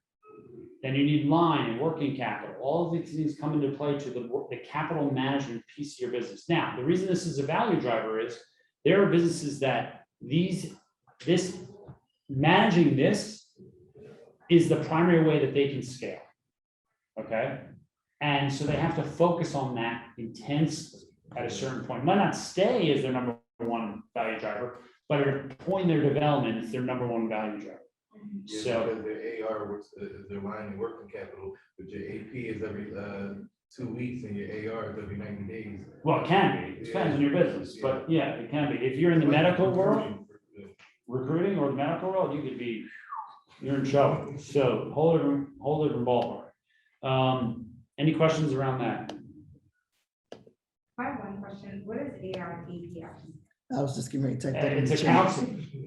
Then you need line and working capital. All of these things come into play to the capital management piece of your business. Now, the reason this is a value driver is there are businesses that managing this is the primary way that they can scale. Okay. And so they have to focus on that intensely at a certain point. It might not stay as their number one value driver, but at a point in their development, it's their number one value driver. Yeah, So because their AR works, their line and working capital, but your AP is every 2 weeks and your AR is every 90 days. well, it can be. It depends on your business, but yeah, it can be. If you're in the medical world, recruiting or the medical world, you could be, you're in trouble. So hold it in ballpark. Any questions around that? I have one question. What is AR and AP? I was just getting ready to type that in It's the chat. accounts,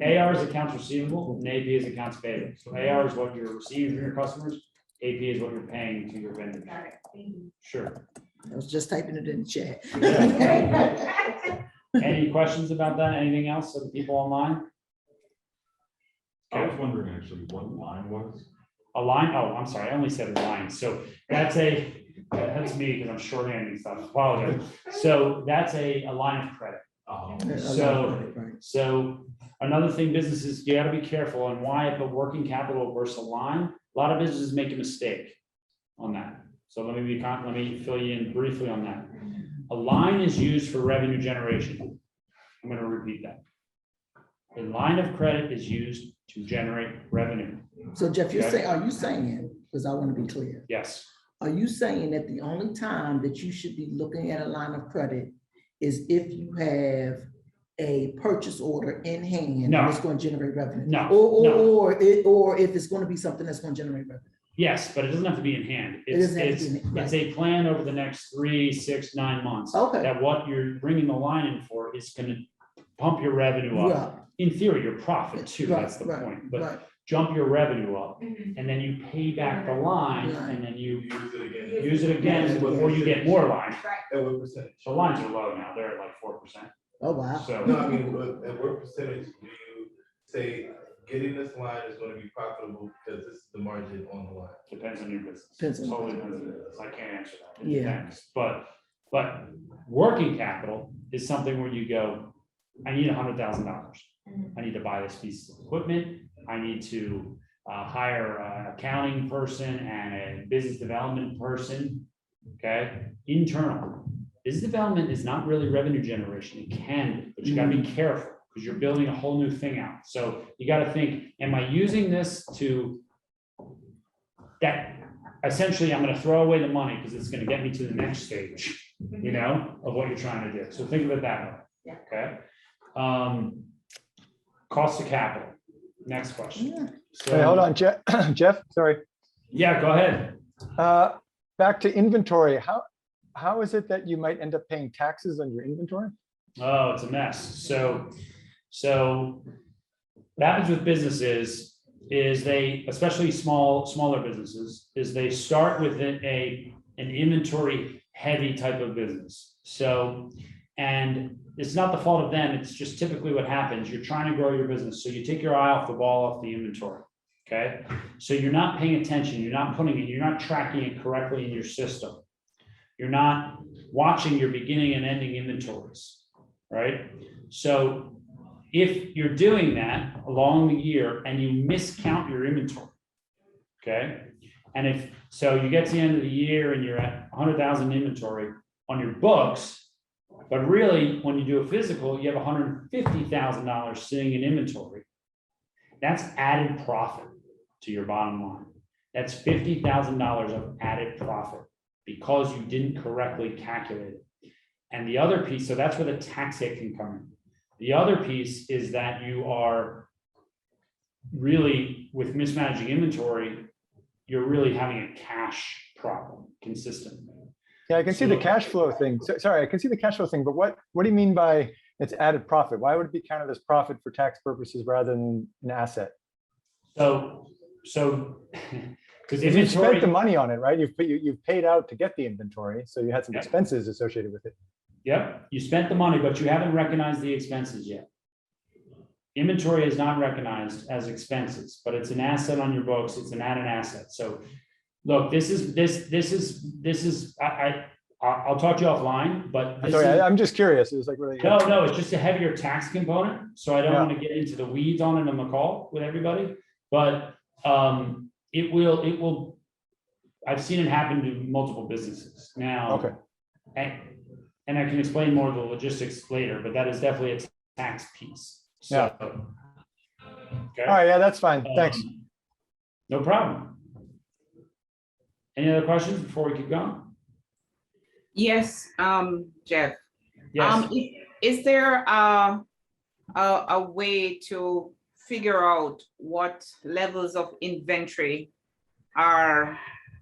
AR is accounts receivable and AP is accounts payable. So AR is what you're receiving from your customers. AP is what you're paying to your vendors. Got it. Thank you. Sure. I was just typing it in the chat. Any questions about that? Anything else of the people online? I was wondering actually what line was. A line? Oh, I'm sorry. I only said a line. So that's me because I'm shorthanding stuff. Apologize. So that's a line of credit. So another thing, businesses, you got to be careful on why I put working capital versus a line. A lot of businesses make a mistake on that. So let me fill you in briefly on that. A line is used for revenue generation. I'm going to repeat that. A line of credit is used to generate revenue. So Jeff, are you saying, because I want to be clear. Yes. Are you saying that the only time that you should be looking at a line of credit is if you have a purchase order in hand No. and it's going to generate revenue? No. Or if it's going to be something that's going to generate revenue? Yes, but it doesn't have to be in hand. It It's, doesn't have to it's, be in- it's a plan over the next 3, 6, 9 months. Okay. That what you're bringing the line in for is gonna pump your revenue up. Right. In theory, your profit too, Right, that's the right, point, but right. jump your revenue up. And then you pay back the line Right. and then you Use use it again before you get more line. At what percentage? So lines are low now, they're at like 4%. Oh, wow. So. No, I mean, at what percentage do you say getting this line is gonna be profitable because this is the margin on the line? Depends on your business. Depends on- Totally depends on your business. I can't answer that. It Yeah. depends. But working capital is something where you go, I need $100,000. I need to buy this piece of equipment. I need to hire an accounting person and a business development person. Okay, internal. Business development is not really revenue generation. It can be, but you gotta be careful because you're building a whole new thing out. So you gotta think, am I using this to that? Essentially, I'm gonna throw away the money because it's gonna get me to the next stage, you know, of what you're trying to do. So think of it that way. Okay. Cost of capital. Next question. So, Hey, hold on, Jeff, Jeff, sorry. Yeah, go ahead. Back to inventory. How is it that you might end up paying taxes on your inventory? Oh, it's a mess. So what happens with businesses is they, especially smaller businesses, is they start with an inventory heavy type of business. So, and it's not the fault of them. It's just typically what happens. You're trying to grow your business. So you take your eye off the ball, off the inventory. Okay. So you're not paying attention. You're not putting it, you're not tracking it correctly in your system. You're not watching your beginning and ending inventories, right? So if you're doing that along the year and you miscount your inventory, okay? And if, so you get to the end of the year and you're at 100,000 inventory on your books, but really when you do a physical, you have $150,000 sitting in inventory. That's added profit to your bottom line. That's $50,000 of added profit because you didn't correctly calculate it. And the other piece, so that's where the tax hit can come in. The other piece is that you are really, with mismanaging inventory, you're really having a cash problem consistently. Yeah, I can see the cash flow thing. Sorry, I can see the cash flow thing, but what do you mean by it's added profit? Why would it be counted as profit for tax purposes rather than an asset? So because you spent the money on it, right? You've paid out to get the inventory, so you had some expenses associated with it. Yep, you spent the money, but you haven't recognized the expenses yet. Inventory is not recognized as expenses, but it's an asset on your books. It's an added asset. So look, this is I'll talk to you offline, but this Sorry, is, I'm just curious. It was like really. no, it's just a heavier tax component. So I don't Yeah. want to get into the weeds on it on the call with everybody, but it will, I've seen it happen to multiple businesses now. Okay. And I can explain more of the logistics later, but that is definitely a tax piece. So, Yeah. okay. All right, yeah, that's fine. Thanks. No problem. Any other questions before we keep going? Yes, Jeff. Yes. Is there a way to figure out what levels of inventory are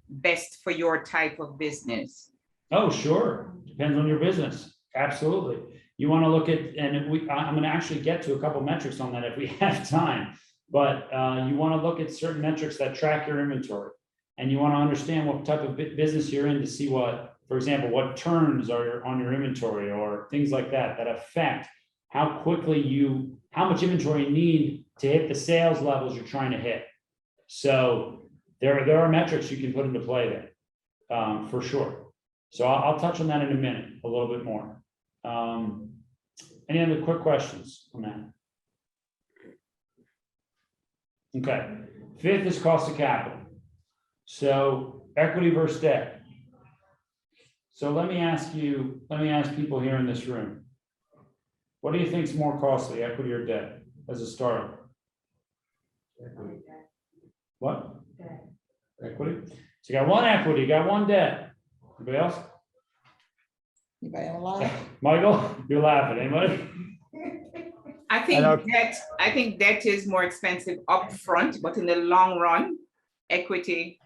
best for your type of business? Oh, sure. Depends on your business. Absolutely. You want to look at, and I'm going to actually get to a couple metrics on that if we have time, but you want to look at certain metrics that track your inventory, and you want to understand what type of business you're in to see what, for example, what turns are on your inventory or things like that, that affect how quickly how much inventory you need to hit the sales levels you're trying to hit. So there are metrics you can put into play there, for sure. So I'll touch on that in a minute, a little bit more. Any other quick questions on that? Okay. Fifth is cost of capital. So equity versus debt. So let me ask people here in this room, what do you think is more costly, equity or debt as a startup? What? Equity. So you got one equity, you got one debt. Anybody else? Anybody online? Michael, you're laughing. Anybody? I think debt is more expensive upfront, but in the long run, equity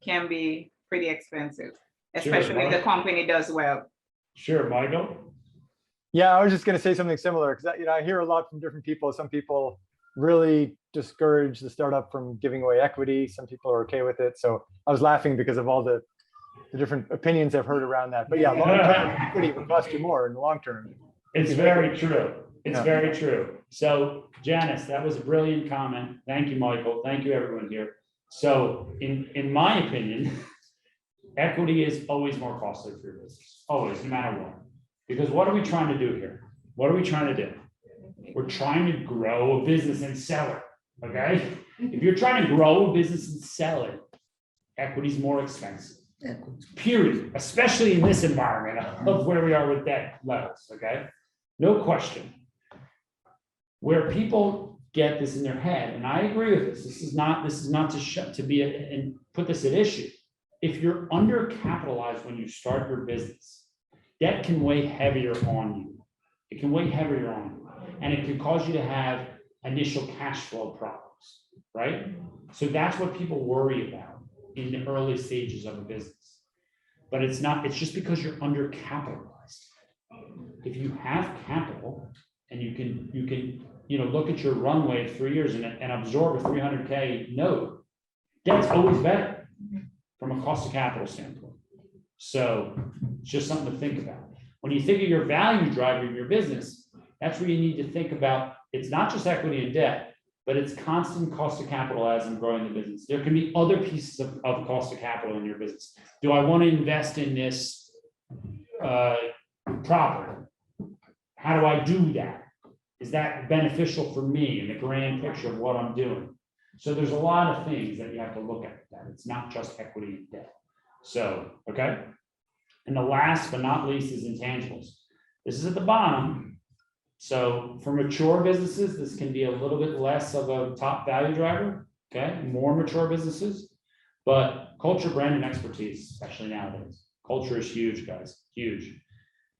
can be pretty expensive, Sure, especially if the Mark. company does well. Sure, Michael? Yeah, I was just going to say something similar because I hear a lot from different people. Some people really discourage the startup from giving away equity. Some people are okay with it. So I was laughing because of all the different opinions I've heard around that. But yeah, long-term equity will cost you more in the long term. It's very true. It's very true. So Janice, that was a brilliant comment. Thank you, Michael. Thank you, everyone here. So in my opinion, equity is always more costly for your business, always, no matter what. Because what are we trying to do here? What are we trying to do? We're trying to grow a business and sell it, okay? If you're trying to grow a business and sell it, equity is more expensive, period, especially in this environment of where we are with debt levels, okay? No question. Where people get this in their head, and I agree with this, this is not to be and put this at issue. If you're undercapitalized when you start your business, debt can weigh heavier on you. It can weigh heavier on you, and it can cause you to have initial cash flow problems, right? So that's what people worry about in the early stages of a business. But it's not, it's just because you're undercapitalized. If you have capital and you can look at your runway of 3 years and absorb a 300K note, that's always better from a cost of capital standpoint. So it's just something to think about. When you think of your value driver in your business, that's where you need to think about, it's not just equity and debt, but it's constant cost of capital as I'm growing the business. There can be other pieces of cost of capital in your business. Do I want to invest in this property? How do I do that? Is that beneficial for me in the grand picture of what I'm doing? So there's a lot of things that you have to look at that. It's not just equity and debt. So, okay. And the last but not least is intangibles. This is at the bottom. So for mature businesses, this can be a little bit less of a top value driver, okay? More mature businesses, but culture, brand, and expertise, especially nowadays. Culture is huge, guys, huge.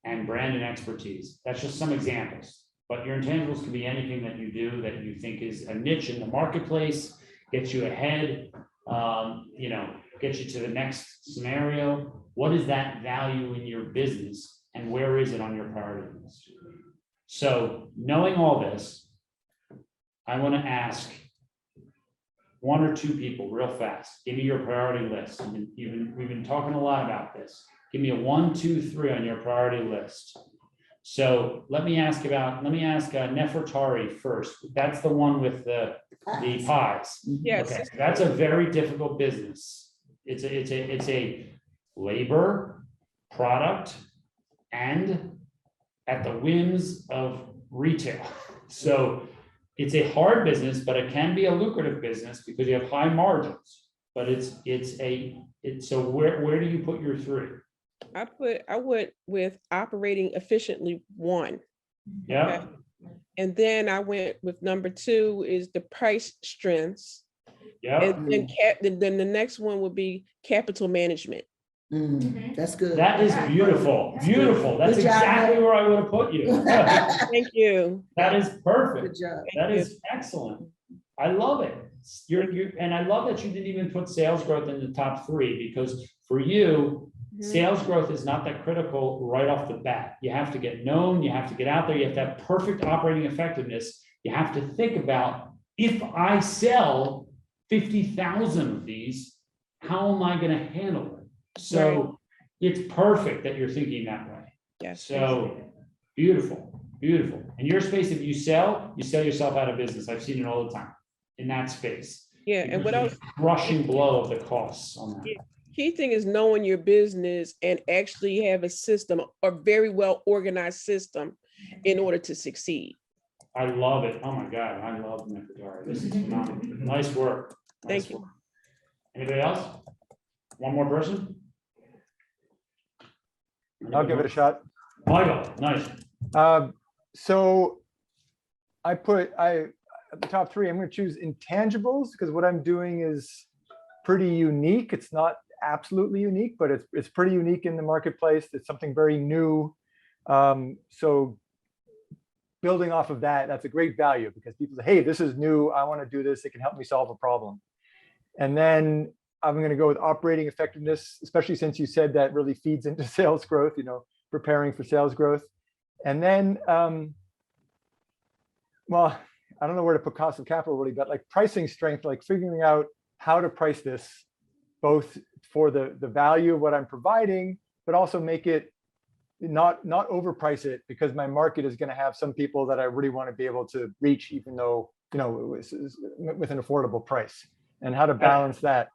And brand and expertise. That's just some examples. But your intangibles can be anything that you do that you think is a niche in the marketplace, gets you ahead, gets you to the next scenario. What is that value in your business and where is it on your priority list? So knowing all this, I want to ask one or two people real fast. Give me your priority list. We've been talking a lot about this. Give me a 1, 2, 3 on your priority list. So let me ask Nefertari first. That's the one with the pies. Yes. Okay, so that's a very difficult business. It's a labor product and at the whims of retail. So it's a hard business, but it can be a lucrative business because you have high margins. But so where do you put your 3? I went with operating efficiently 1. Yeah. Okay. And then I went with number 2 is the price strengths. Yeah. And then the next one would be capital management. That's good. That is beautiful. Beautiful. That's exactly where I would have put you. Thank you. That is perfect. Good job. That is excellent. I love it. And I love that you didn't even put sales growth in the top 3 because for you, sales growth is not that critical right off the bat. You have to get known, you have to get out there, you have to have perfect operating effectiveness. You have to think about, if I sell 50,000 of these, how am I going to handle it? So it's perfect that you're thinking that way. Yes. So beautiful, beautiful. In your space, if you sell yourself out of business. I've seen it all the time in that space. Yeah. And what else? Crushing blow of the costs on that. Yeah. Key thing is knowing your business and actually have a system, a very well organized system in order to succeed. I love it. Oh my God, I love Nefertari. This is phenomenal. Nice work. Thank you. Anybody else? One more person? I'll give it a shot. Michael, nice. So at the top 3, I'm going to choose intangibles because what I'm doing is pretty unique. It's not absolutely unique, but it's pretty unique in the marketplace. It's something very new. So building off of that, that's a great value because people say, hey, this is new. I want to do this. It can help me solve a problem. And then I'm going to go with operating effectiveness, especially since you said that really feeds into sales growth, preparing for sales growth. And then, well, I don't know where to put cost of capital really, but like pricing strength, like figuring out how to price this both for the value of what I'm providing, but also make it not overprice it, because my market is going to have some people that I really want to be able to reach, even though, with an affordable price, and how to balance that.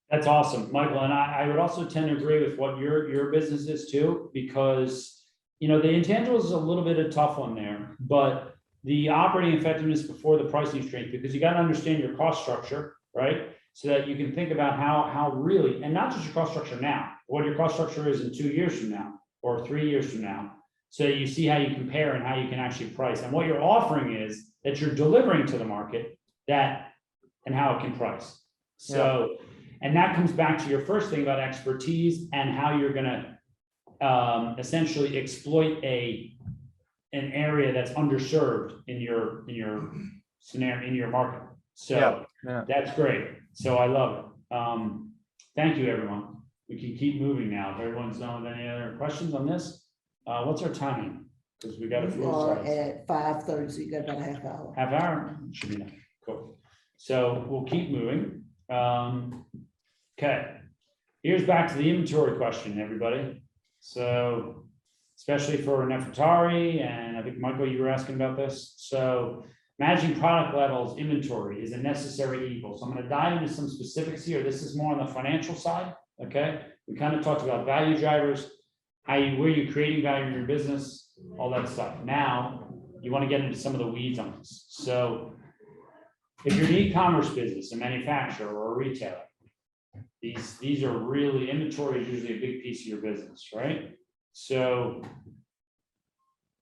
That's awesome, Michael. And I would also tend to agree with what your business is too, because, the intangibles is a little bit of a tough one there, but the operating effectiveness before the pricing strength, because you got to understand your cost structure, right? So that you can think about how really, and not just your cost structure now, what your cost structure is in 2 years from now or 3 years from now. So you see how you compare and how you can actually price. And what you're offering is that you're delivering to the market that and how it can price. So, and that comes back to your first thing about expertise and how you're going to essentially exploit an area that's underserved in your scenario, in your market. So that's great. So I love it. Thank you, everyone. We can keep moving now. If everyone's done with any other questions on this, what's our timing? Because we got a few slides. At 5:30, so you got about a half hour. Half hour? Should be enough. Cool. So we'll keep moving. Okay. Here's back to the inventory question, everybody. So, especially for Nefertari, and I think Michael, you were asking about this. So, managing product levels inventory is a necessary evil. So I'm going to dive into some specifics here. This is more on the financial side. Okay. We kind of talked about value drivers, where you're creating value in your business, all that stuff. Now you want to get into some of the weeds on this. So if you're an e-commerce business, a manufacturer or a retailer, these are really, inventory is usually a big piece of your business, right? So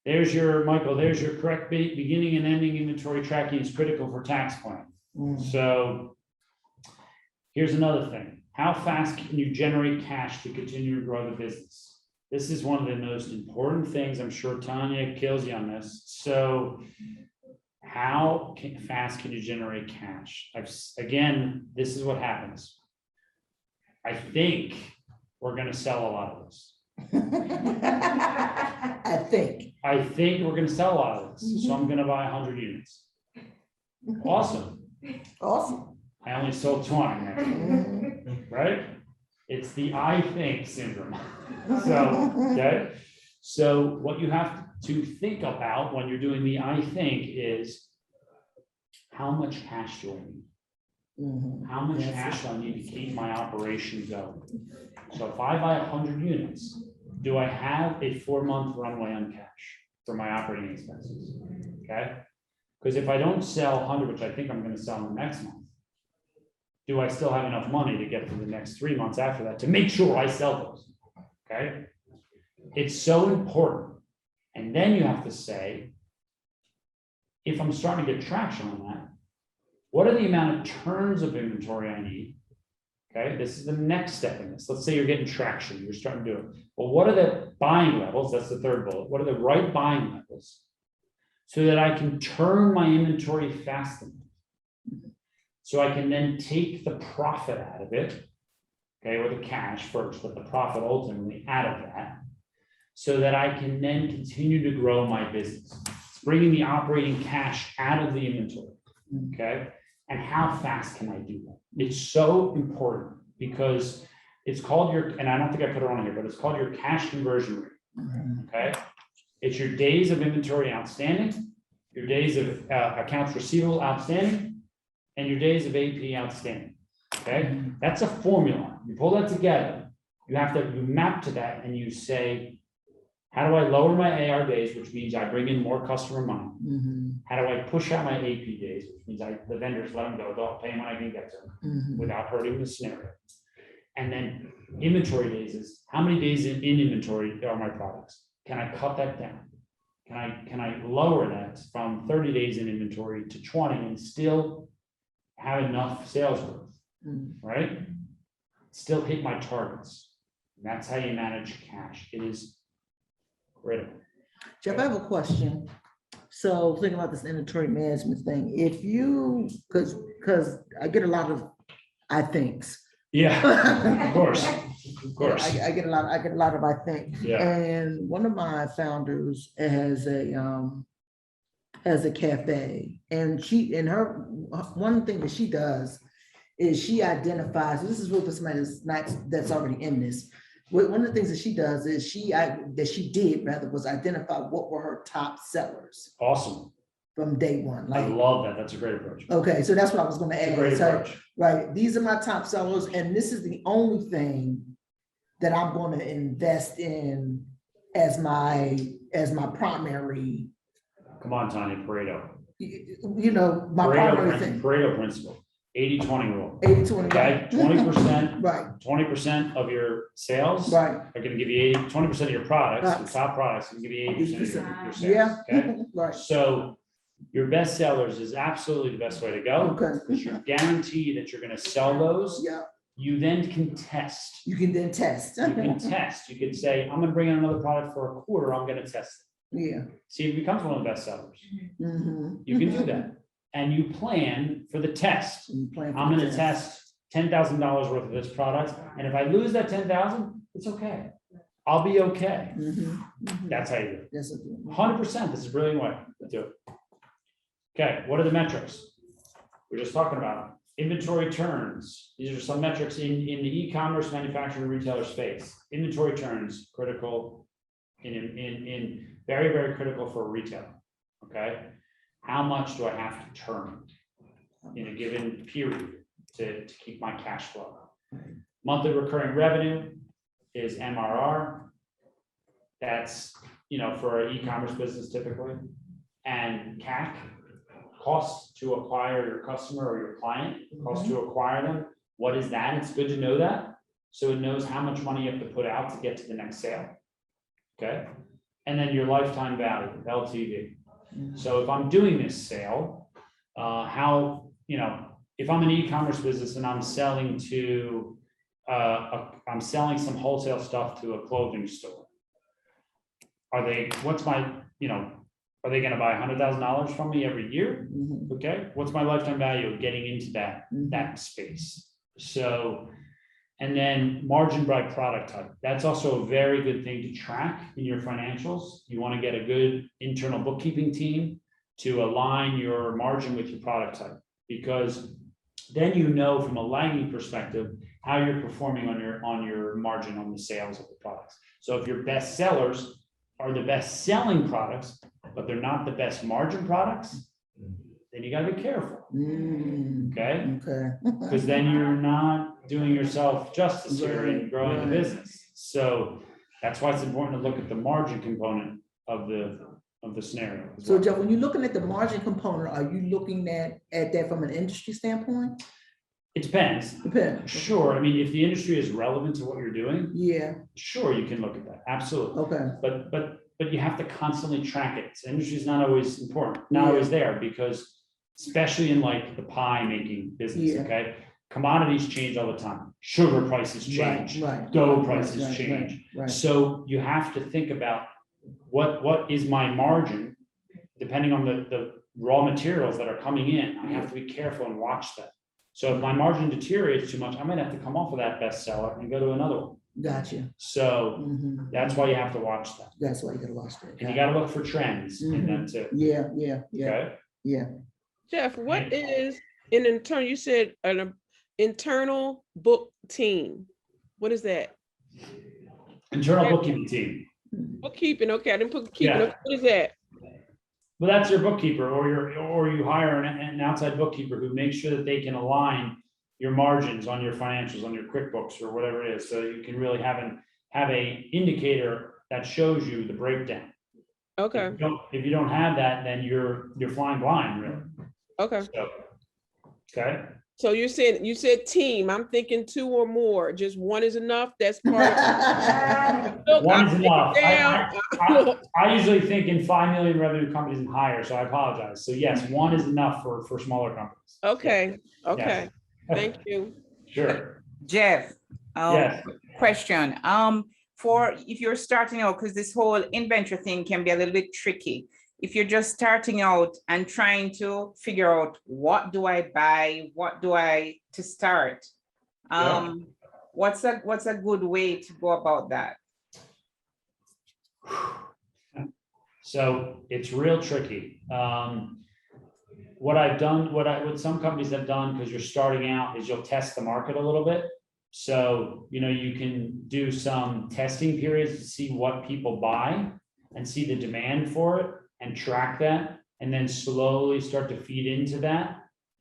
there's your, Michael, there's your correct beginning and ending inventory tracking is critical for tax planning. So here's another thing. How fast can you generate cash to continue to grow the business? This is one of the most important things. I'm sure Tanya kills you on this. So how fast can you generate cash? Again, this is what happens. I think we're going to sell a lot of this. I think we're going to sell a lot of this. So I'm going to buy 100 units. Awesome. I only sold 20, right? It's the I think syndrome. Okay. So what you have to think about when you're doing the I think is, how much cash do I need? How much cash do I need to keep my operation going? So if I buy 100 units, do I have a 4-month runway on cash for my operating expenses? Okay. Because if I don't sell 100, which I think I'm going to sell in the next month, do I still have enough money to get through the next 3 months after that to make sure I sell those? Okay. It's so important. And then you have to say, if I'm starting to get traction on that, what are the amount of turns of inventory I need? Okay, this is the next step in this. Let's say you're getting traction, you're starting to do it. Well, what are the buying levels? That's the third bullet. What are the right buying levels so that I can turn my inventory fast enough? So I can then take the profit out of it, okay, or the cash first, but the profit ultimately out of that, so that I can then continue to grow my business. It's bringing the operating cash out of the inventory, okay? And how fast can I do that? It's so important because it's called your, and I don't think I put it on here, but it's called your cash conversion rate, okay? It's your days of inventory outstanding, your days of accounts receivable outstanding, and your days of AP outstanding, okay? That's a formula. You pull that together, you map to that and you say, how do I lower my AR days, which means I bring in more customer money? How do I push out my AP days, which means the vendors let them go, they'll pay them when I can get to them without hurting the scenario. And then inventory days is how many days in inventory are my products? Can I cut that down? Can I lower that from 30 days in inventory to 20 and still have enough sales growth, right? Still hit my targets. And that's how you manage cash. It is critical. Jeff, I have a question. So thinking about this inventory management thing, if you, because I get a lot of I thinks. Yeah, of course, of course. I get a lot of I think. Yeah. And one of my founders has a cafe, and one thing that she does is she identifies, this is what somebody that's already in this. One of the things that she does is she did was identify what were her top sellers Awesome. from day one. I Like, love that. That's a great approach. okay, so that's what I was gonna It's a add. great So, approach. right, these are my top sellers, and this is the only thing that I'm going to invest in as my primary, Come on, Tanya, Pareto. my primary thing. Pareto principle, 80-20 rule. 80-20. Okay, 20%. Right. 20% of your sales. Right. Are gonna give you 20% of your products, your Right. top products, can give you 80% of your sales. Yeah. Okay. Right. So your best sellers is absolutely the best way to go. Okay. Because you're guaranteed that you're gonna sell those. Yeah. You then can test. You can then test. You can test. You can say, I'm gonna bring in another product for a quarter, I'm gonna test it. Yeah. See if it becomes one of the best sellers. Mhm. You can do that. And you plan for the test. Plan for I'm the gonna test $10,000 worth of this product, and if I lose that 10,000, it's okay. I'll be okay. That's how you do it. Yes, 100%, this is a brilliant way to do it. Okay, what are the metrics? We're just talking about inventory turns. These are some metrics in the e-commerce, manufacturing, and retailer space. Inventory turns, critical, in very, very critical for a retailer, okay? How much do I have to turn in a given period to keep my cash flow? Monthly recurring revenue is MRR. That's, for an e-commerce business typically. And CAC, cost to acquire your customer or your client, cost to acquire them. What is that? It's good to know that. So it knows how much money you have to put out to get to the next sale. Okay. And then your lifetime value, LTV. So if I'm doing this sale, if I'm an e-commerce business and I'm selling to, I'm selling some wholesale stuff to a clothing store. Are they gonna buy $100,000 from me every year? Okay, what's my lifetime value of getting into that space? So, and then margin by product type. That's also a very good thing to track in your financials. You want to get a good internal bookkeeping team to align your margin with your product type, because then from a lagging perspective how you're performing on your margin on the sales of the products. So if your best sellers are the best selling products, but they're not the best margin products, then you gotta be careful. Okay? Okay. Because then you're not doing yourself justice here in growing the business. So that's why it's important to look at the margin component of the scenario. So Jeff, when you're looking at the margin component, are you looking at that from an industry standpoint? It depends. Sure. I mean, if the industry is relevant to what you're doing, yeah, sure, you can look at that. Absolutely. Okay. But you have to constantly track it. The industry is not always important, not always there, because especially in like the pie making business, okay? Commodities change all the time. Sugar prices change. Dough prices change. So you have to think about what is my margin, depending on the raw materials that are coming in. I have to be careful and watch that. So if my margin deteriorates too much, I might have to come off of that bestseller and go to another one. Gotcha. So that's why you have to watch that. That's why you gotta watch that. And you gotta look for trends in them too. Yeah. Okay. Yeah. Jeff, what is an internal, you said an internal book team. What is that? Internal bookkeeping team. Bookkeeping, okay, I didn't put keeping. Yeah. What is that? Well, that's your bookkeeper, or you hire an outside bookkeeper who makes sure that they can align your margins on your financials, on your QuickBooks or whatever it is. So you can really have a indicator that shows you the breakdown. Okay. If you don't have that, then you're flying blind, really. Okay. So, okay. So you said team. I'm thinking 2 or more. Just one is enough. That's part of One is enough. I usually think in 5 million revenue companies and higher, so I apologize. So yes, one is enough for smaller companies. Okay. Okay. Yes. Thank you. Sure. Jeff, Yes. question. For if you're starting out, because this whole inventory thing can be a little bit tricky. If you're just starting out and trying to figure out what do I buy, what do I to start, What's a good way to go about that? So it's real tricky. What I've done, what some companies have done, because you're starting out, is you'll test the market a little bit. So, you can do some testing periods to see what people buy and see the demand for it and track that, and then slowly start to feed into that.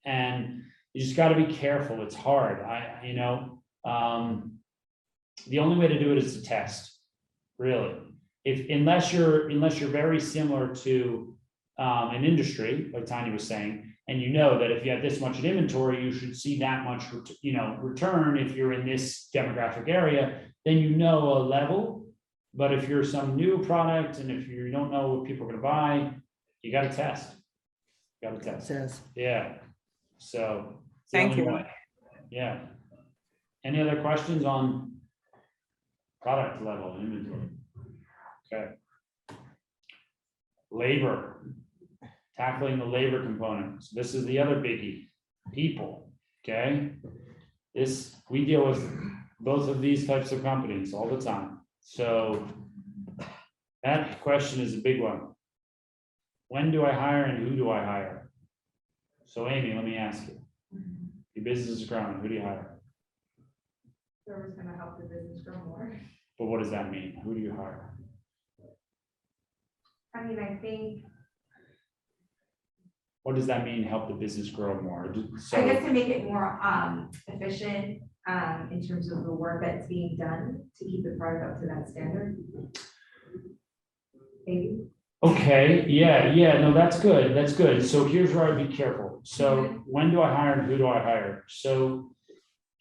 And you just got to be careful. It's hard. The only way to do it is to test, really. Unless you're very similar to an industry, like Tanya was saying, and that if you have this much in inventory, you should see that much, return. If you're in this demographic area, then a level. But if you're some new product and if you don't know what people are going to buy, you got to test. Yeah. So. Thank you. Yeah. Any other questions on product level inventory? Okay. Labor, tackling the labor components. This is the other biggie, people, okay? We deal with both of these types of companies all the time. So that question is a big one. When do I hire and who do I hire? So Amy, let me ask you. Your business is growing, who do you hire? Whoever's gonna help the business grow more. But what does that mean? Who do you hire? I mean, I think. What does that mean, help the business grow more? I guess to make it more efficient in terms of the work that's being done to keep the product up to that standard. Maybe. Okay, yeah, no, that's good. So here's where I'd be careful. So when do I hire and who do I hire? So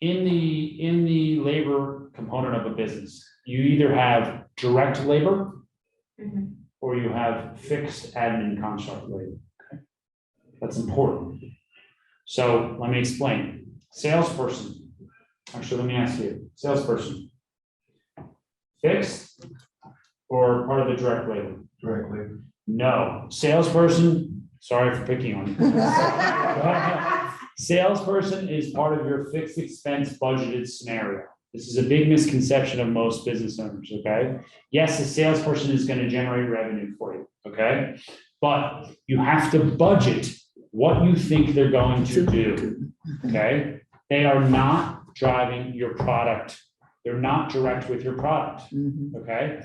in the labor component of a business, you either have direct labor or you have fixed admin contract labor. Okay? That's important. So let me explain. Salesperson. Actually, let me ask you. Salesperson. Fixed or part of the direct labor? Direct labor. No. Salesperson. Sorry for picking on you. Salesperson is part of your fixed expense budgeted scenario. This is a big misconception of most business owners, okay? Yes, a salesperson is going to generate revenue for you, okay? But you have to budget what you think they're going to do, okay? They are not driving your product. They're not direct with your product, okay?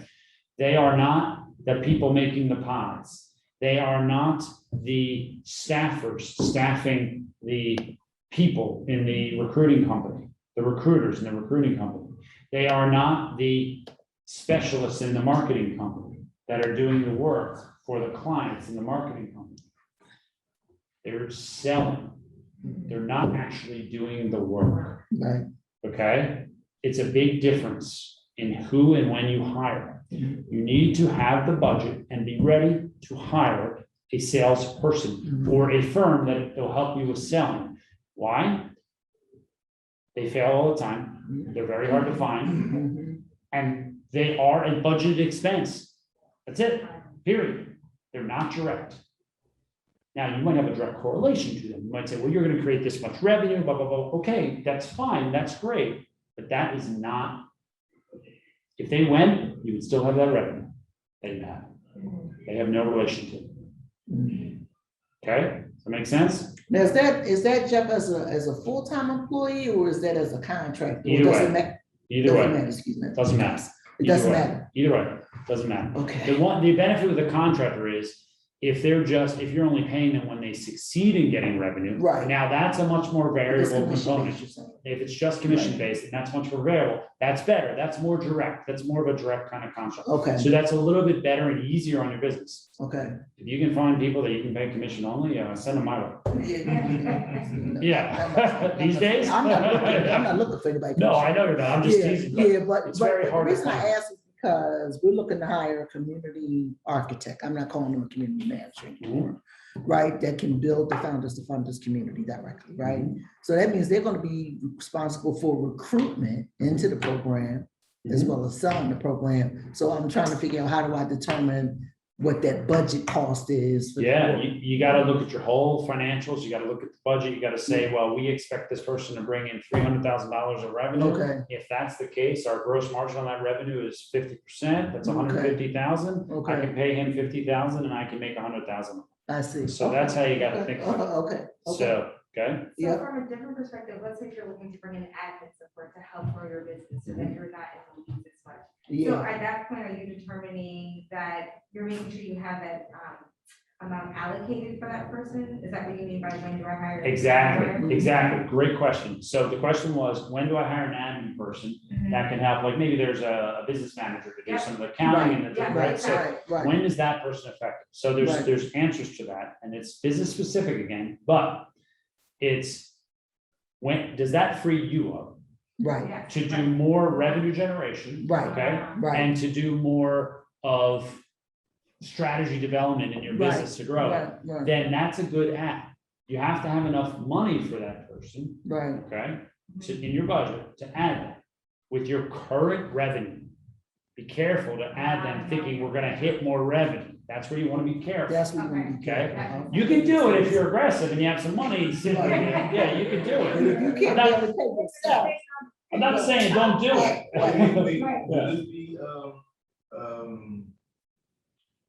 They are not the people making the pods. They are not the staffers staffing the people in the recruiting company, the recruiters in the recruiting company. They are not the specialists in the marketing company that are doing the work for the clients in the marketing company. They're selling. They're not actually doing the work. Right. Okay? It's a big difference in who and when you hire. You need to have the budget and be ready to hire a salesperson or a firm that will help you with selling. Why? They fail all the time. They're very hard to find. And they are a budgeted expense. That's it, period. They're not direct. Now, you might have a direct correlation to them. You might say, well, you're going to create this much revenue, blah, blah, blah. Okay, that's fine. That's great. But that is not, if they went, you would still have that revenue that you have. They have no relation to it. Okay, does that make sense? Now, is that Jeff as a full-time employee or is that as a contractor? Either way. Either way. Excuse me. Doesn't matter. It doesn't matter. Either way, doesn't matter. Okay. The benefit of the contractor is if you're only paying them when they succeed in getting revenue. Right. Now that's a much more variable component. Commission-based, you're saying. If it's just commission-based, and that's much more variable, that's better. That's more direct. That's more of a direct kind of contract. Okay. So that's a little bit better and easier on your business. Okay. If you can find people that you can pay commission only, send them my way. Yeah. These days? I'm not looking for anybody. No, I know you're not. I'm just teasing. But it's very hard the to reason I find. ask is because we're looking to hire a community architect. I'm not calling them a community manager anymore, right? That can build the founders to funders community directly, right? So that means they're going to be responsible for recruitment into the program as well as selling the program. So I'm trying to figure out how do I determine what that budget cost is. for the Yeah, work. you gotta look at your whole financials, you gotta look at the budget, you gotta say, well, we expect this person to bring in $300,000 of revenue. Okay. If that's the case, our gross margin on that revenue is 50%, that's Okay. 150,000. I Okay. can pay him 50,000 and I can make 100,000. I see. So that's how you gotta Okay. think about it. Okay. So, okay, So from a different perspective, let's say you're looking to bring in admin support to help grow your business so that you're not in the weeds as much. So Yeah. at that point, are you determining that you're making sure you have that amount allocated for that person? Is that what you mean by when do I hire? exactly, great question. So the question was, when do I hire an admin person that can help, like maybe there's a business manager to do some of the accounting and the, right? So when is that person effective? So there's answers to that, and it's business specific again, but it's when does that free you up? Right. To do more revenue generation. Right. Okay. Right. And to do more of strategy development in your business to grow it, Right. then that's a good add. You have to have enough money for that person. Right. Okay. In your budget to add that with your current revenue. Be careful to add them thinking we're going to hit more revenue. That's where you want to be careful. That's what you want to be Okay. careful. You can do it if you're aggressive and you have some money sitting there. Yeah, you can do it. But if you can't be able to pay yourself. I'm not saying don't do it. Would this be,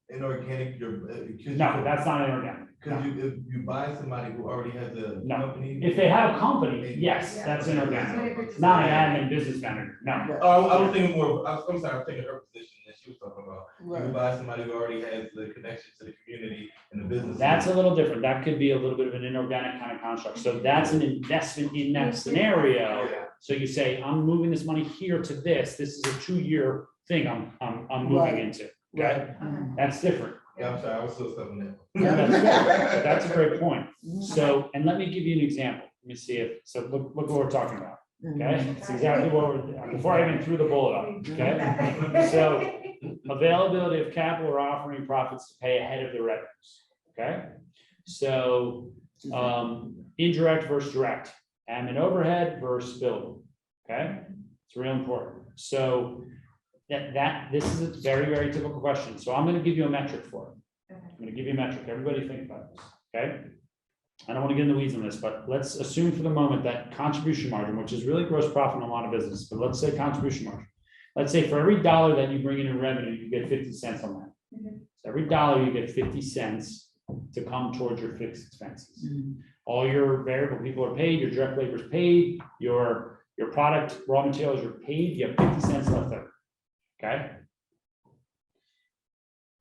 inorganic, No, that's not inorganic. Because if you buy somebody who already has a No. company. If they have a company, yes, that's inorganic. Not an admin business manager, no. Oh, I was thinking more, I'm sorry, I'm thinking her position that she was talking about. Right. You buy somebody who already has the connection to the community and the business. That's a little different. That could be a little bit of an inorganic kind of construct. So that's an investment in that scenario. So you say, I'm moving this money here to this. This is a 2-year thing I'm moving into. Okay, that's different. Yeah, I'm sorry, I was still stuck on Yeah, that. that's a great point. So, and let me give you an example. Let me see if, so look what we're talking about. Okay, it's exactly what we're, before I even threw the bullet up, okay? So availability of capital or offering profits to pay ahead of the revenues, okay? So indirect versus direct, admin overhead versus billable, okay? It's real important. So this is a very, very typical question. So I'm going to give you a metric for it. I'm going to give you a metric. Everybody think about this, okay? I don't want to get in the weeds on this, but let's assume for the moment that contribution margin, which is really gross profit in a lot of business, but let's say contribution margin. Let's say for every dollar that you bring in revenue, you get 50 cents on that. So every dollar you get 50 cents to come towards your fixed expenses. All your variable people are paid, your direct labor is paid, your product, raw materials are paid, you have 50 cents left over. Okay.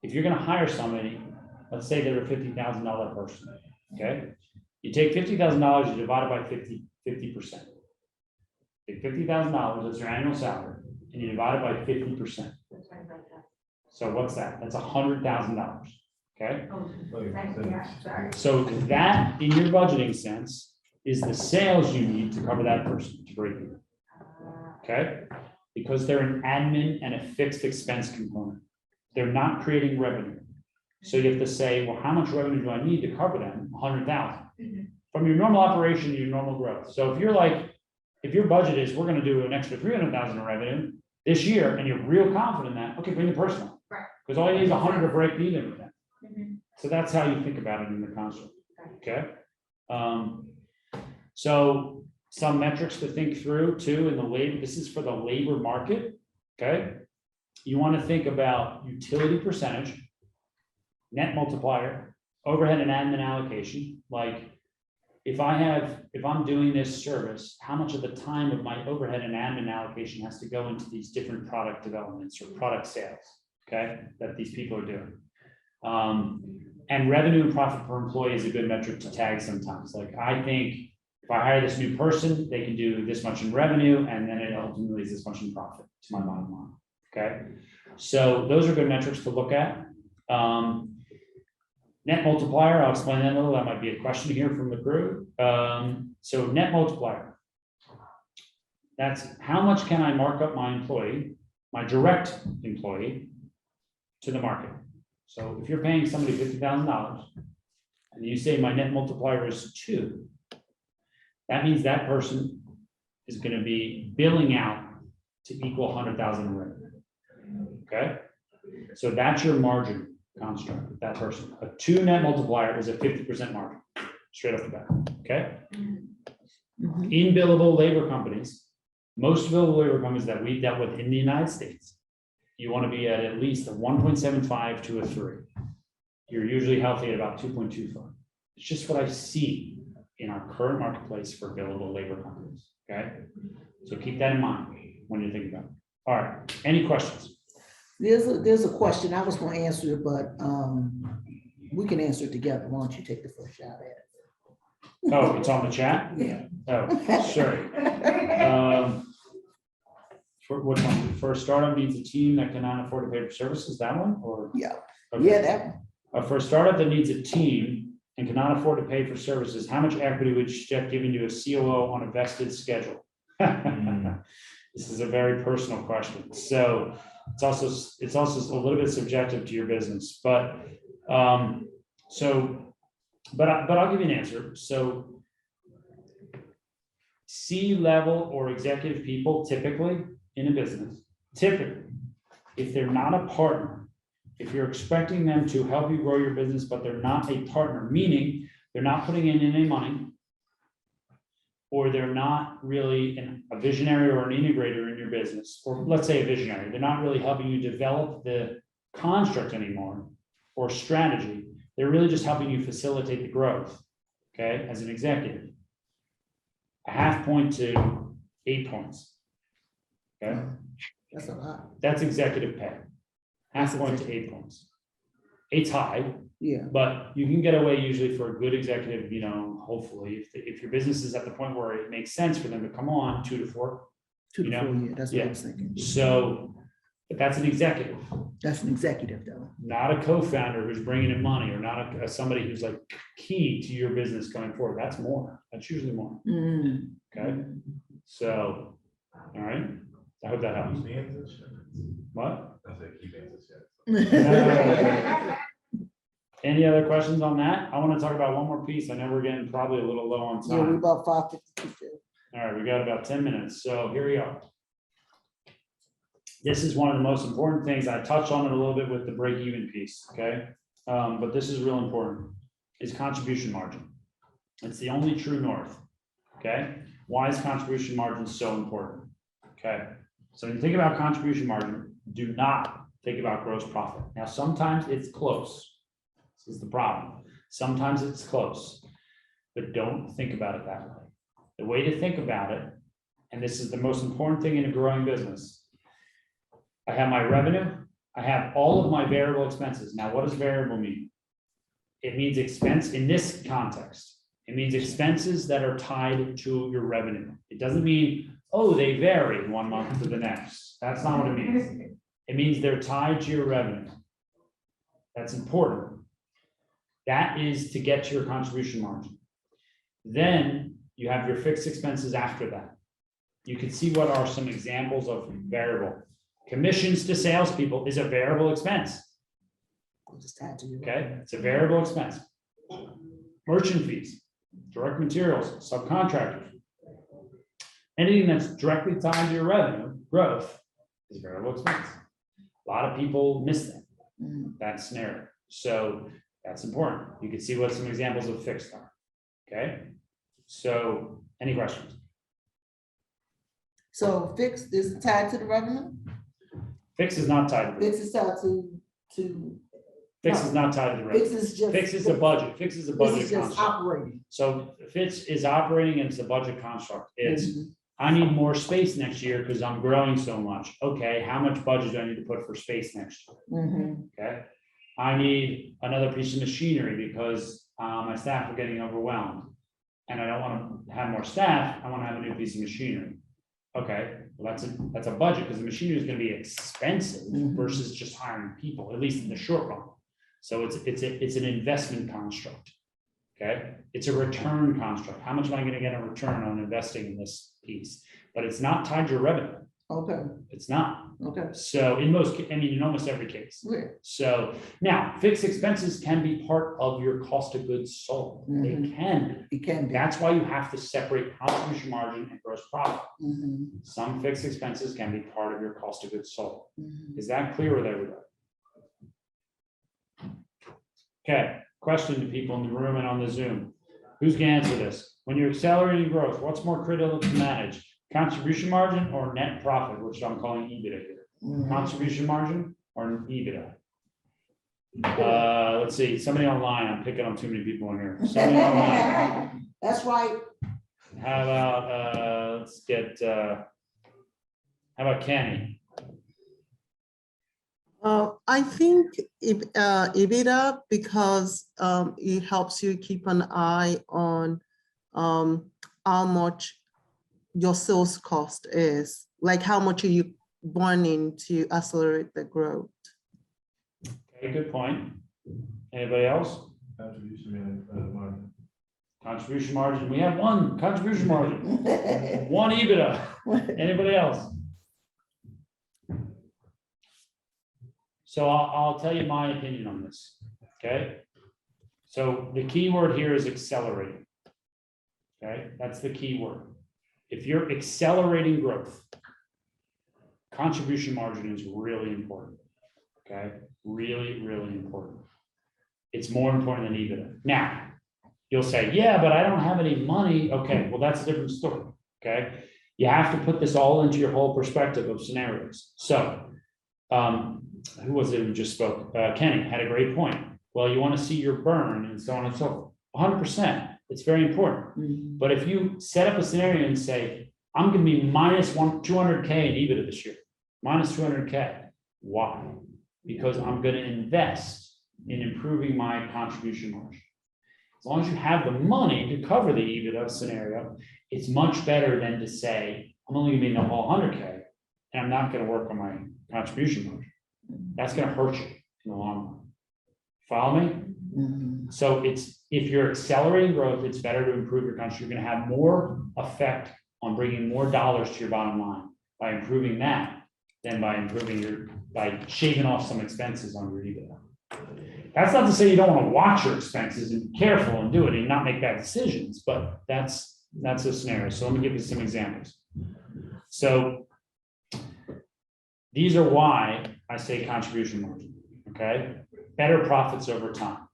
If you're going to hire somebody, let's say they're a $50,000 person. Okay. You take $50,000, you divide it by 50%. Take $50,000, that's your annual salary, and you divide it by 50%. So what's that? That's $100,000. Okay. So that, in your budgeting sense, is the sales you need to cover that person to break even. Okay. Because they're an admin and a fixed expense component. They're not creating revenue. So you have to say, well, how much revenue do I need to cover them? 100,000 from your normal operation, your normal growth. So if you're like, if your budget is, we're going to do an extra 300,000 in revenue this year, and you're real confident in that, okay, bring the person on. Because all you need is 100 to break even with that. So that's how you think about it in the construct. Okay. So some metrics to think through too in the labor, this is for the labor market, okay? You want to think about utility percentage, net multiplier, overhead and admin allocation. Like if I'm doing this service, how much of the time of my overhead and admin allocation has to go into these different product developments or product sales, okay, that these people are doing. And revenue and profit per employee is a good metric to tag sometimes. Like I think if I hire this new person, they can do this much in revenue, and then it ultimately is this much in profit to my bottom line. Okay. So those are good metrics to look at. Net multiplier, I'll explain that a little. That might be a question here from the crew. So net multiplier. That's how much can I mark up my employee, my direct employee, to the market. So if you're paying somebody $50,000 and you say my net multiplier is 2, that means that person is going to be billing out to equal 100,000 in revenue. Okay. So that's your margin. construct with that person. A 2 net multiplier is a 50% margin, straight off the bat, okay? In billable labor companies, most billable labor companies that we've dealt with in the United States, you want to be at least a 1.75 to a 3. You're usually healthy at about 2.25. It's just what I see in our current marketplace for billable labor companies, okay? So keep that in mind when you think about it. All right, any questions? There's a question, I was gonna answer it, but we can answer it together. Why don't you take the first shot at it? Oh, it's on the chat? Yeah. Oh, sorry. For which one? For a startup needs a team that cannot afford to pay for services, that one, or? Yeah. Okay. Yeah, that one. For a startup that needs a team and cannot afford to pay for services, how much equity would you suggest giving you a COO on a vested schedule? This is a very personal question. So it's also a little bit subjective to your business, but I'll give you an answer. So C-level or executive people typically in a business, if they're not a partner, if you're expecting them to help you grow your business, but they're not a partner, meaning they're not putting in any money, or they're not really a visionary or an integrator in your business, or let's say a visionary, they're not really helping you develop the construct anymore or strategy. They're really just helping you facilitate the growth, okay, as an executive. A 0.5 point to 8 points. Okay. That's a lot. That's executive pay. 0.5 point to 8 points. 8's high. Yeah. But you can get away usually for a good executive, you know, hopefully, if your business is at the point where it makes sense for them to come on, 2 to 4. 2 to 4, yeah, that's what I was thinking. So, but that's an executive. That's an executive though. Not a co-founder who's bringing in money, or not somebody who's like key to your business going forward. That's more. That's usually more. Okay. So, all right. I hope that helps. What? Any other questions on that? I want to talk about one more piece. I know we're getting probably a little low on Yeah, we're time. about 5:52. All right, we got about 10 minutes. So here we are. This is one of the most important things. I touched on it a little bit with the break-even piece, okay? But this is real important, is contribution margin. It's the only true north, okay? Why is contribution margin so important? Okay, so when you think about contribution margin, do not think about gross profit. Now, sometimes it's close. This is the problem. Sometimes it's close, but don't think about it that way. The way to think about it, and this is the most important thing in a growing business, I have my revenue, I have all of my variable expenses. Now, what does variable mean? It means expense in this context. It means expenses that are tied to your revenue. It doesn't mean, oh, they vary one month to the next. That's not what it means. It means they're tied to your revenue. That's important. That is to get to your contribution margin. Then you have your fixed expenses after that. You can see what are some examples of variable. Commissions to salespeople is a variable expense. Okay, it's a variable expense. Merchant fees, direct materials, subcontractors. Anything that's directly tied to your revenue growth is variable expense. A lot of people miss that scenario. So that's important. You can see what some examples of fixed are. Okay, so any questions? So fixed is tied to the revenue? Fixed is not tied to the Fixed is tied to. Fixed is not tied to the revenue. Fixed is just. Fixed is a budget. Fixed is a budget This is just construct. operating. So fixed is operating and it's a budget construct. It's, I need more space next year because I'm growing so much. Okay, how much budget do I need to put for space next year? Okay, I need another piece of machinery because my staff are getting overwhelmed. And I don't want to have more staff, I want to have a new piece of machinery. Okay, well, that's a budget because the machinery is going to be expensive versus just hiring people, at least in the short run. So it's an investment construct. Okay, it's a return construct. How much am I going to get a return on investing in this piece? But it's not tied to your revenue. Okay. It's not. Okay. So in almost every case. Yeah. So now fixed expenses can be part of your cost of goods sold. They can be. It can be. That's why you have to separate contribution margin and gross profit. Some fixed expenses can be part of your cost of goods sold. Is that clear with everybody? Okay, question to people in the room and on the Zoom. Who's gonna answer this? When you're accelerating growth, what's more critical to manage? Contribution margin or net profit, which I'm calling EBITDA here? Contribution margin or EBITDA? Let's see, somebody online, I'm picking on too many people in here. Somebody online. That's right. How about, let's get, how about Kenny? I think EBITDA, because it helps you keep an eye on how much your sales cost is, like how much are you burning to accelerate the growth. Okay, good point. Anybody else? Contribution margin. Contribution margin. We have one contribution margin. One EBITDA. Anybody else? So I'll tell you my opinion on this. Okay. So the key word here is accelerating. Okay, that's the key word. If you're accelerating growth, contribution margin is really important. Okay, really, really important. It's more important than EBITDA. Now, you'll say, yeah, but I don't have any money. Okay, well, that's a different story. Okay, you have to put this all into your whole perspective of scenarios. So, who was it who just spoke? Kenny had a great point. Well, you want to see your burn and so on and so forth. 100%. It's very important. But if you set up a scenario and say, I'm going to be minus 200K in EBITDA this year, minus 200K. Why? Because I'm going to invest in improving my contribution margin. As long as you have the money to cover the EBITDA scenario, it's much better than to say, I'm only going to be in the whole 100K and I'm not going to work on my contribution margin. That's going to hurt you in the long run. Follow me? So if you're accelerating growth, it's better to improve your contribution. You're going to have more effect on bringing more dollars to your bottom line by improving that than by shaving off some expenses on your EBITDA. That's not to say you don't want to watch your expenses and be careful and do it and not make bad decisions, but that's a scenario. So let me give you some examples. So these are why I say contribution margin, okay? Better profits over time,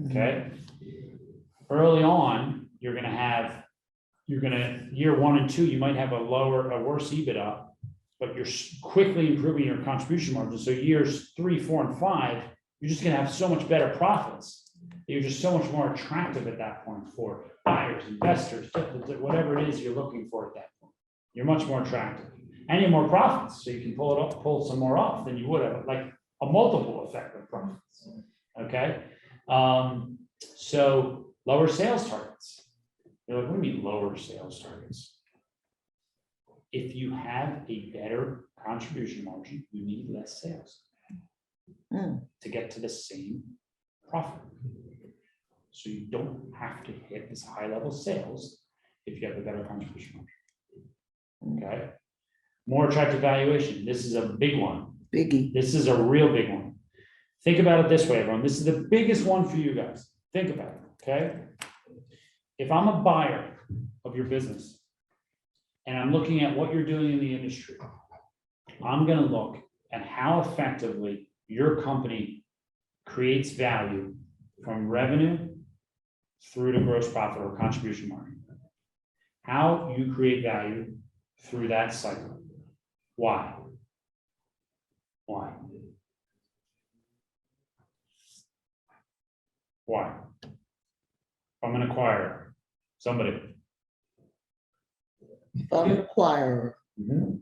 okay? Early on, year 1 and 2, you might have a worse EBITDA, but you're quickly improving your contribution margin. So years 3, 4, and 5, you're just gonna have so much better profits. You're just so much more attractive at that point for buyers, investors, whatever it is you're looking for at that point. You're much more attractive. And you have more profits, so you can pull some more off than you would have, like a multiple effect of profits, okay? So lower sales targets. You're like, what do you mean lower sales targets? If you have a better contribution margin, you need less sales to get to the same profit. So you don't have to hit this high level sales if you have a better contribution margin, okay? More attractive valuation. This is a big one. Biggie. This is a real big one. Think about it this way, everyone. This is the biggest one for you guys. Think about it, okay? If I'm a buyer of your business and I'm looking at what you're doing in the industry, I'm going to look at how effectively your company creates value from revenue through to gross profit or contribution margin. How you create value through that cycle. Why? Why? Why? I'm an acquirer. Somebody. If I'm an acquirer.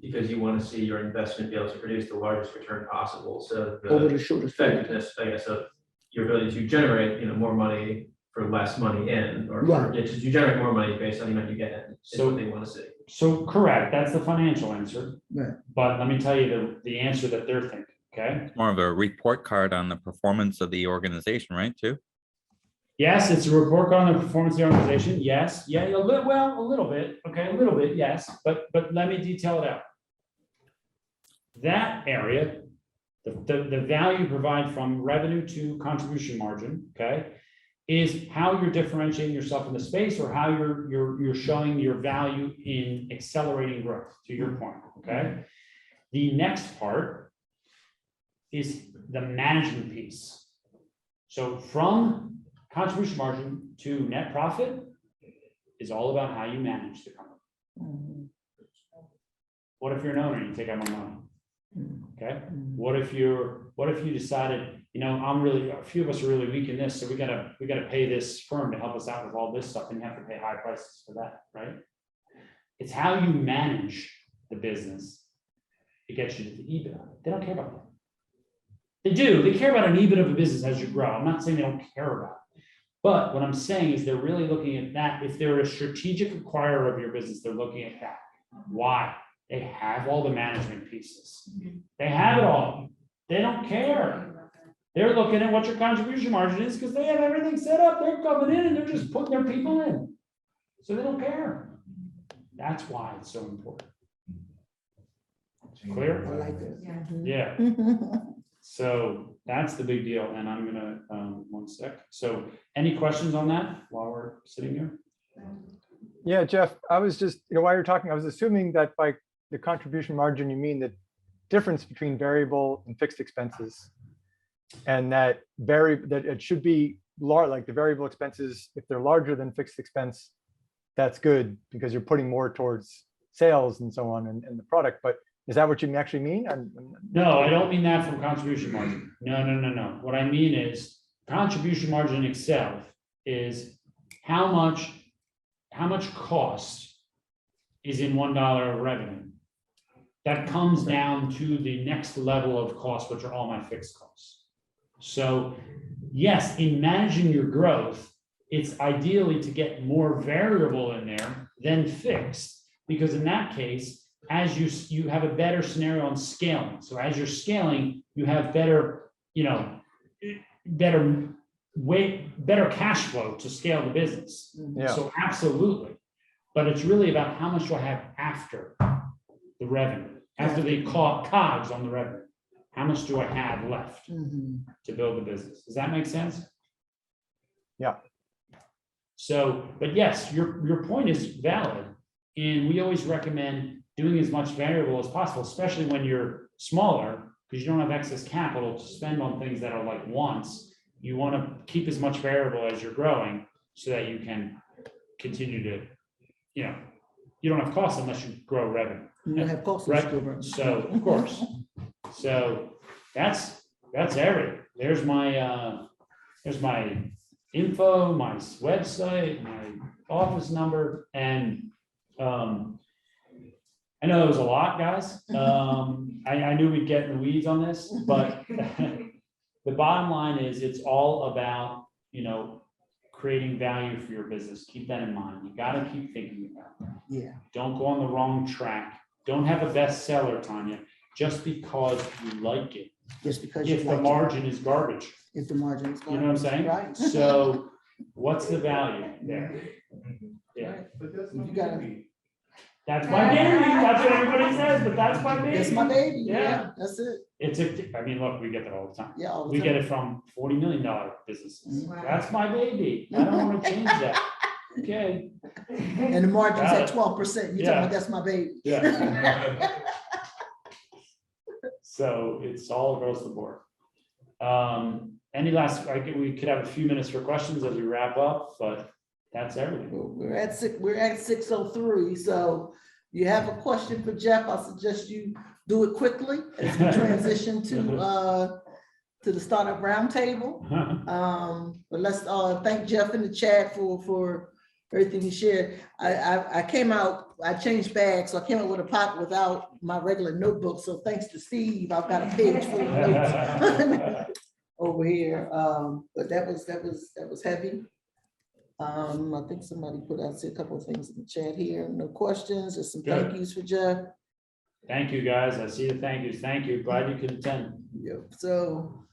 Because you want to see your investment be able to produce the largest return possible. So Over the shortest period. effectiveness, I guess, of your ability to generate, more money for less money in, or Right. you generate more money based on the amount you get in. Is So what they want to see. So correct, that's the financial answer. Right. But let me tell you the answer that they're thinking, okay? It's more of a report card on the performance of the organization, right, too? Yes, it's a report on the performance of the organization. Yes, yeah, a little bit. Okay, a little bit, yes. But let me detail it out. That area, the value you provide from revenue to contribution margin, okay, is how you're differentiating yourself in the space or how you're showing your value in accelerating growth, to your point, okay? The next part is the management piece. So from contribution margin to net profit is all about how you manage the company. What if you're an owner and you take out my money? Okay, what if you decided, you know, a few of us are really weak in this, so we gotta pay this firm to help us out with all this stuff, and you have to pay high prices for that, right? It's how you manage the business to get you to the EBITDA. They don't care about that. They do, they care about an EBIT of a business as you grow. I'm not saying they don't care about it. But what I'm saying is they're really looking at that. If they're a strategic acquirer of your business, they're looking at that. Why? They have all the management pieces. They have it all. They don't care. They're looking at what your contribution margin is because they have everything set up. They're coming in and they're just putting their people in. So they don't care. That's why it's so important. Clear? I like it. Yeah. So that's the big deal. And I'm gonna, one sec. So any questions on that while we're sitting here? Yeah, Jeff, I was just, while you're talking, I was assuming that by the contribution margin, you mean the difference between variable and fixed expenses. And that it should be large, like the variable expenses, if they're larger than fixed expense, that's good because you're putting more towards sales and so on and the product. But is that what you actually mean? No, I don't mean that from contribution margin. No. What I mean is contribution margin in Excel is how much cost is in $1 of revenue. That comes down to the next level of cost, which are all my fixed costs. So yes, in managing your growth, it's ideally to get more variable in there than fixed, because in that case, as you have a better scenario on scaling. So as you're scaling, you have better, better cash flow to scale the business. Yeah. So absolutely. But it's really about how much do I have after the revenue, after the COGS on the revenue. How much do I have left to build the business? Does that make sense? Yeah. So, but yes, your point is valid. And we always recommend doing as much variable as possible, especially when you're smaller, because you don't have excess capital to spend on things that are like wants. You want to keep as much variable as you're growing so that you can continue to, you don't have costs unless you grow revenue. You don't have costs. Right. So of course. So that's everything. There's my info, my website, my office number, and I know it was a lot, guys. I knew we'd get in the weeds on this, but the bottom line is it's all about, creating value for your business. Keep that in mind. You got to keep thinking about that. Yeah. Don't go on the wrong track. Don't have a bestseller, Tanya, just because you like it. Just because if the margin is garbage. If the margin is garbage. You know what I'm saying? Right. So what's the value there? Yeah. You gotta. That's my baby. That's what everybody says, but that's my baby. That's my baby. Yeah. Yeah, that's it. Look, we get that all the time. Yeah, all the we time. get it from $40 million businesses. Wow. That's my baby. I don't want to change that. Okay. And the margin's at 12%. You're talking about that's my baby. Yeah. So it's all across the board. Any last? We could have a few minutes for questions as we wrap up, but that's everything. We're at 6:03. So you have a question for Jeff, I suggest you do it quickly as we transition to the startup roundtable. But let's thank Jeff in the chat for everything he shared. I came out, I changed bags, so I came out with a pocket without my regular notebook. So thanks to Steve, I've got a page full of notes over here. But that was heavy. I think somebody put out a couple of things in the chat here. No questions. There's some thank yous for Jeff. Thank you, guys. I see the thank yous. Thank you. Glad you could attend. Yep. So